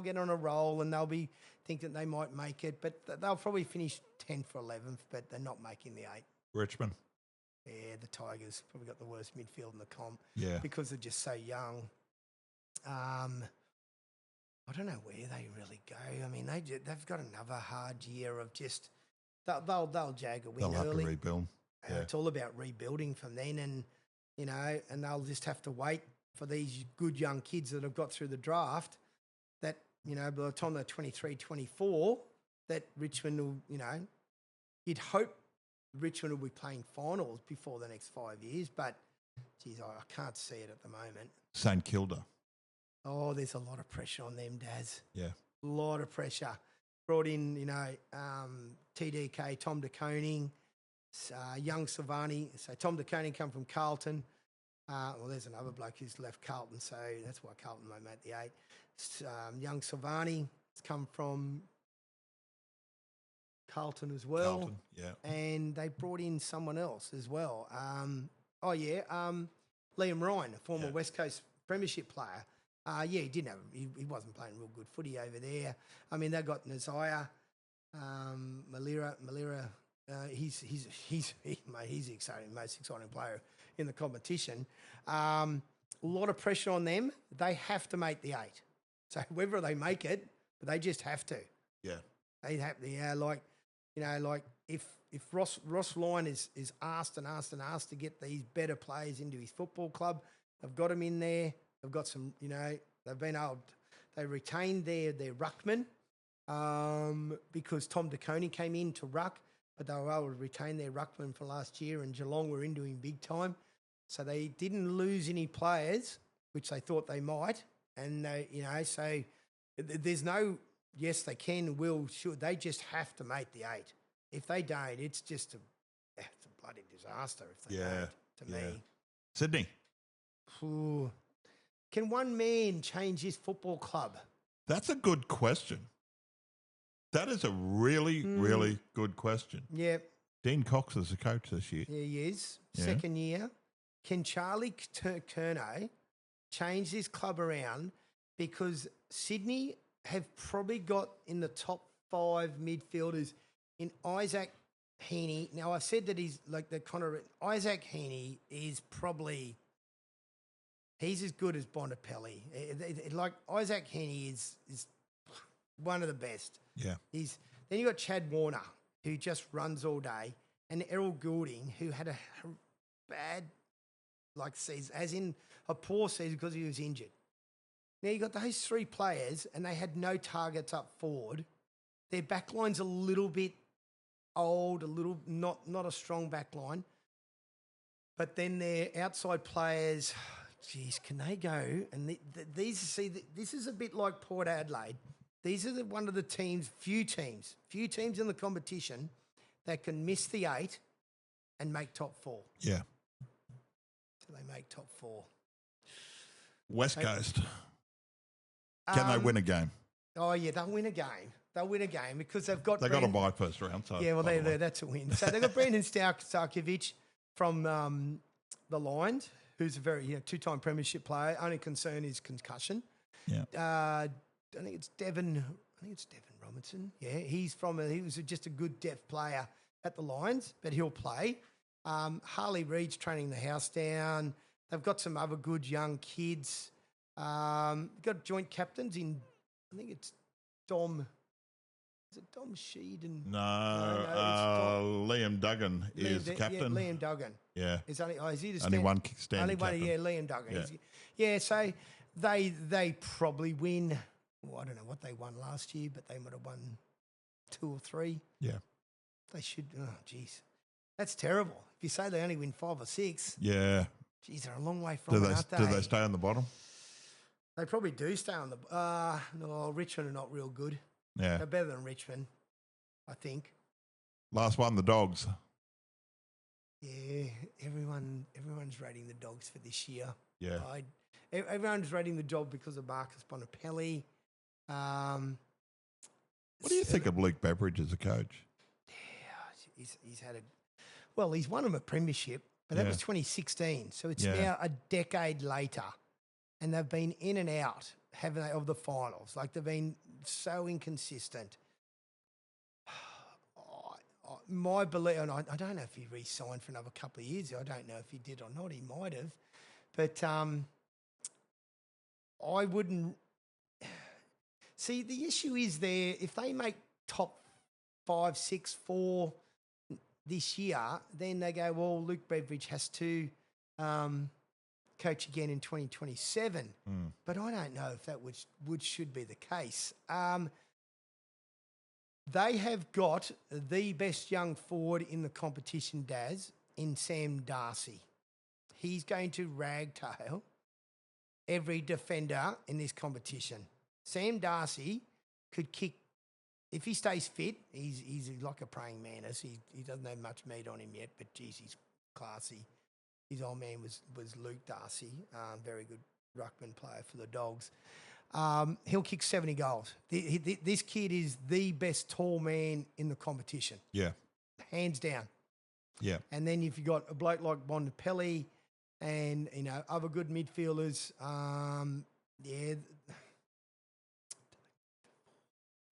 Speaker 2: get on a roll and they'll be thinking they might make it, but they'll probably finish 10th or 11th, but they're not making the 8.
Speaker 1: Richmond.
Speaker 2: Yeah, the Tigers probably got the worst midfield in the comp.
Speaker 1: Yeah.
Speaker 2: Because they're just so young. I don't know where they really go. I mean, they've got another hard year of just they'll jag a win
Speaker 1: They'll have
Speaker 2: early.
Speaker 1: to rebuild. Yeah.
Speaker 2: It's all about rebuilding from then, and and they'll just have to wait for these good young kids that have got through the draft. That by the time they're 23, 24, that Richmond will you'd hope Richmond will be playing finals before the next 5 years, but geez, I can't see it at the moment.
Speaker 1: St Kilda.
Speaker 2: Oh, there's a lot of pressure on them, Daz.
Speaker 1: Yeah.
Speaker 2: A lot of pressure. Brought in, TDK, Tom de Koning, young Silvani. So Tom de Koning come from Carlton. There's another bloke who's left Carlton, so that's why Carlton won't make the 8. Young Silvani has come from Carlton as well.
Speaker 1: Carlton, yeah.
Speaker 2: And they brought in someone else as well. Liam Ryan, a former West Coast Premiership player. He didn't have. He wasn't playing real good footy over there. I mean, they got Nazaya, Malira. He's the exciting, most exciting player in the competition. A lot of pressure on them. They have to make the 8. So whether they make it, but they just have to.
Speaker 1: Yeah.
Speaker 2: They have to. Yeah, if Ross Lyon is asked to get these better players into his football club, they've got him in there. They've got some, they've been able. They retained their ruckman because Tom de Koning came in to ruck, but they were able to retain their ruckman for last year, and Geelong were into him big time, so they didn't lose any players, which they thought they might, and they, so there's no yes they can, will, should. They just have to make the 8. If they don't, it's just a bloody disaster. If they don't, to me,
Speaker 1: Sydney.
Speaker 2: Ooh. Can one man change his football club?
Speaker 1: That's a good question. That is a really, really good question.
Speaker 2: Yeah.
Speaker 1: Dean Cox is the coach this year.
Speaker 2: Yeah, he is.
Speaker 1: Yeah.
Speaker 2: Second year. Can Charlie Curnow change this club around? Because Sydney have probably got in the top 5 midfielders in Isaac Heaney. Now, I've said that he's like the kind of Isaac Heaney is probably... He's as good as Bontempelli. Like Isaac Heaney is one of the best.
Speaker 1: Yeah.
Speaker 2: Then you got Chad Warner, who just runs all day, and Errol Goulding, who had a bad season, as in a poor season because he was injured. Now you got those 3 players, and they had no targets up forward. Their backline's a little bit old, a little not a strong backline. But then their outside players. Geez, can they go? And this is a bit like Port Adelaide. These are one of the few teams in the competition that can miss the 8 and make top 4.
Speaker 1: Yeah.
Speaker 2: So they make top 4.
Speaker 1: West Coast. Can they win a game?
Speaker 2: Oh, yeah, they'll win a game. They'll win a game because they've got...
Speaker 1: They got a bye first round. So
Speaker 2: yeah, well, that's a win. So they've got Brandon Starkovic from the Lions, who's a very 2-time premiership player. Only concern is concussion.
Speaker 1: Yeah.
Speaker 2: I think it's Devon Robinson. Yeah, he was just a good depth player at the Lions, but he'll play. Harley Reid's training the house down. They've got some other good young kids. Got joint captains in, I think it's Dom. Is it Dom Sheed?
Speaker 1: No, Liam Duggan is the captain.
Speaker 2: Yeah, Liam Duggan.
Speaker 1: Yeah.
Speaker 2: Is he the
Speaker 1: only one standing captain?
Speaker 2: Yeah, Liam Duggan.
Speaker 1: Yeah.
Speaker 2: So they probably win. Well, I don't know what they won last year, but they might have won 2 or 3.
Speaker 1: Yeah.
Speaker 2: They should. Oh, geez. That's terrible. If you say they only win 5 or 6.
Speaker 1: Yeah.
Speaker 2: Geez, they're a long way from it, aren't they?
Speaker 1: Do they stay on the bottom?
Speaker 2: They probably do stay on the... no, Richmond are not real good.
Speaker 1: Yeah.
Speaker 2: They're better than Richmond, I think.
Speaker 1: Last one, the Dogs.
Speaker 2: Yeah, everyone's rating the Dogs for this year.
Speaker 1: Yeah.
Speaker 2: Everyone's rating the job because of Marcus Bontempelli.
Speaker 1: What do you think of Luke Beveridge as a coach?
Speaker 2: Yeah, he's had he's won him a premiership, but that was 2016. So it's now a decade later, and they've been in and out, haven't they, of the finals? Like they've been so inconsistent. my belief, and I don't know if he re-signed for another couple of years. I don't know if he did or not. He might have, but I wouldn't. See, the issue is there. If they make top 5, 6, 4 this year, then they go, well, Luke Beveridge has to coach again in 2027. But I don't know if that should be the case. They have got the best young forward in the competition, Daz, in Sam Darcy. He's going to ragtail every defender in this competition. Sam Darcy could kick, if he stays fit, he's like a praying mantis. He doesn't have much meat on him yet, but geez, he's classy. His old man was Luke Darcy, very good ruckman player for the Dogs. He'll kick 70 goals. This kid is the best tall man in the competition.
Speaker 1: Yeah.
Speaker 2: Hands down.
Speaker 1: Yeah.
Speaker 2: And then if you've got a bloke like Bontempelli and, other good midfielders, they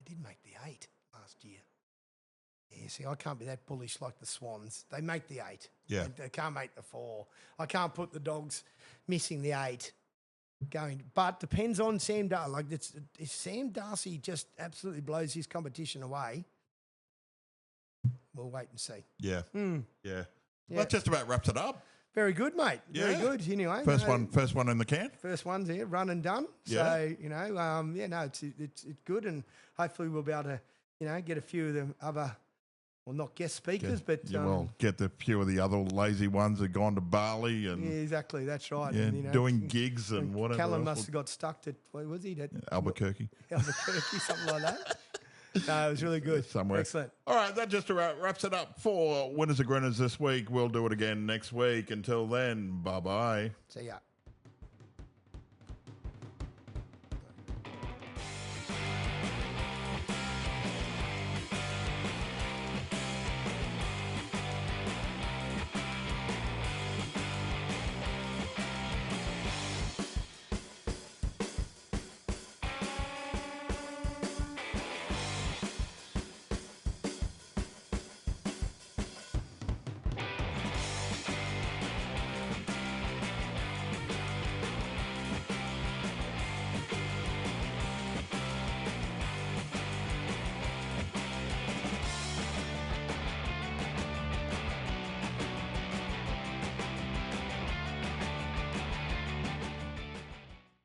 Speaker 2: did make the 8 last year. Yeah, see, I can't be that bullish like the Swans. They make the 8.
Speaker 1: Yeah.
Speaker 2: They can't make the 4. I can't put the Dogs missing the 8 going. But depends on Sam Darcy. Like, if Sam Darcy just absolutely blows his competition away, we'll wait and see.
Speaker 1: Yeah.
Speaker 2: Yeah.
Speaker 1: Well, that just about wraps it up.
Speaker 2: Very good, mate.
Speaker 1: Yeah.
Speaker 2: Very good. Anyway,
Speaker 1: First one in the can.
Speaker 2: First one's here, run and done.
Speaker 1: Yeah.
Speaker 2: So, it's good, and hopefully we'll be able to, get a few of the other, well, not guest speakers, but
Speaker 1: get the few of the other lazy ones that gone to Bali and
Speaker 2: exactly, that's right.
Speaker 1: Yeah,
Speaker 2: and,
Speaker 1: doing gigs and whatever.
Speaker 2: Callum must have got stuck to where was he?
Speaker 1: Albuquerque,
Speaker 2: something like that. No, it was really good.
Speaker 1: Somewhere.
Speaker 2: Excellent.
Speaker 1: All right, that just about wraps it up for Winners R Grinners this week. We'll do it again next week. Until then, bye-bye.
Speaker 2: See ya.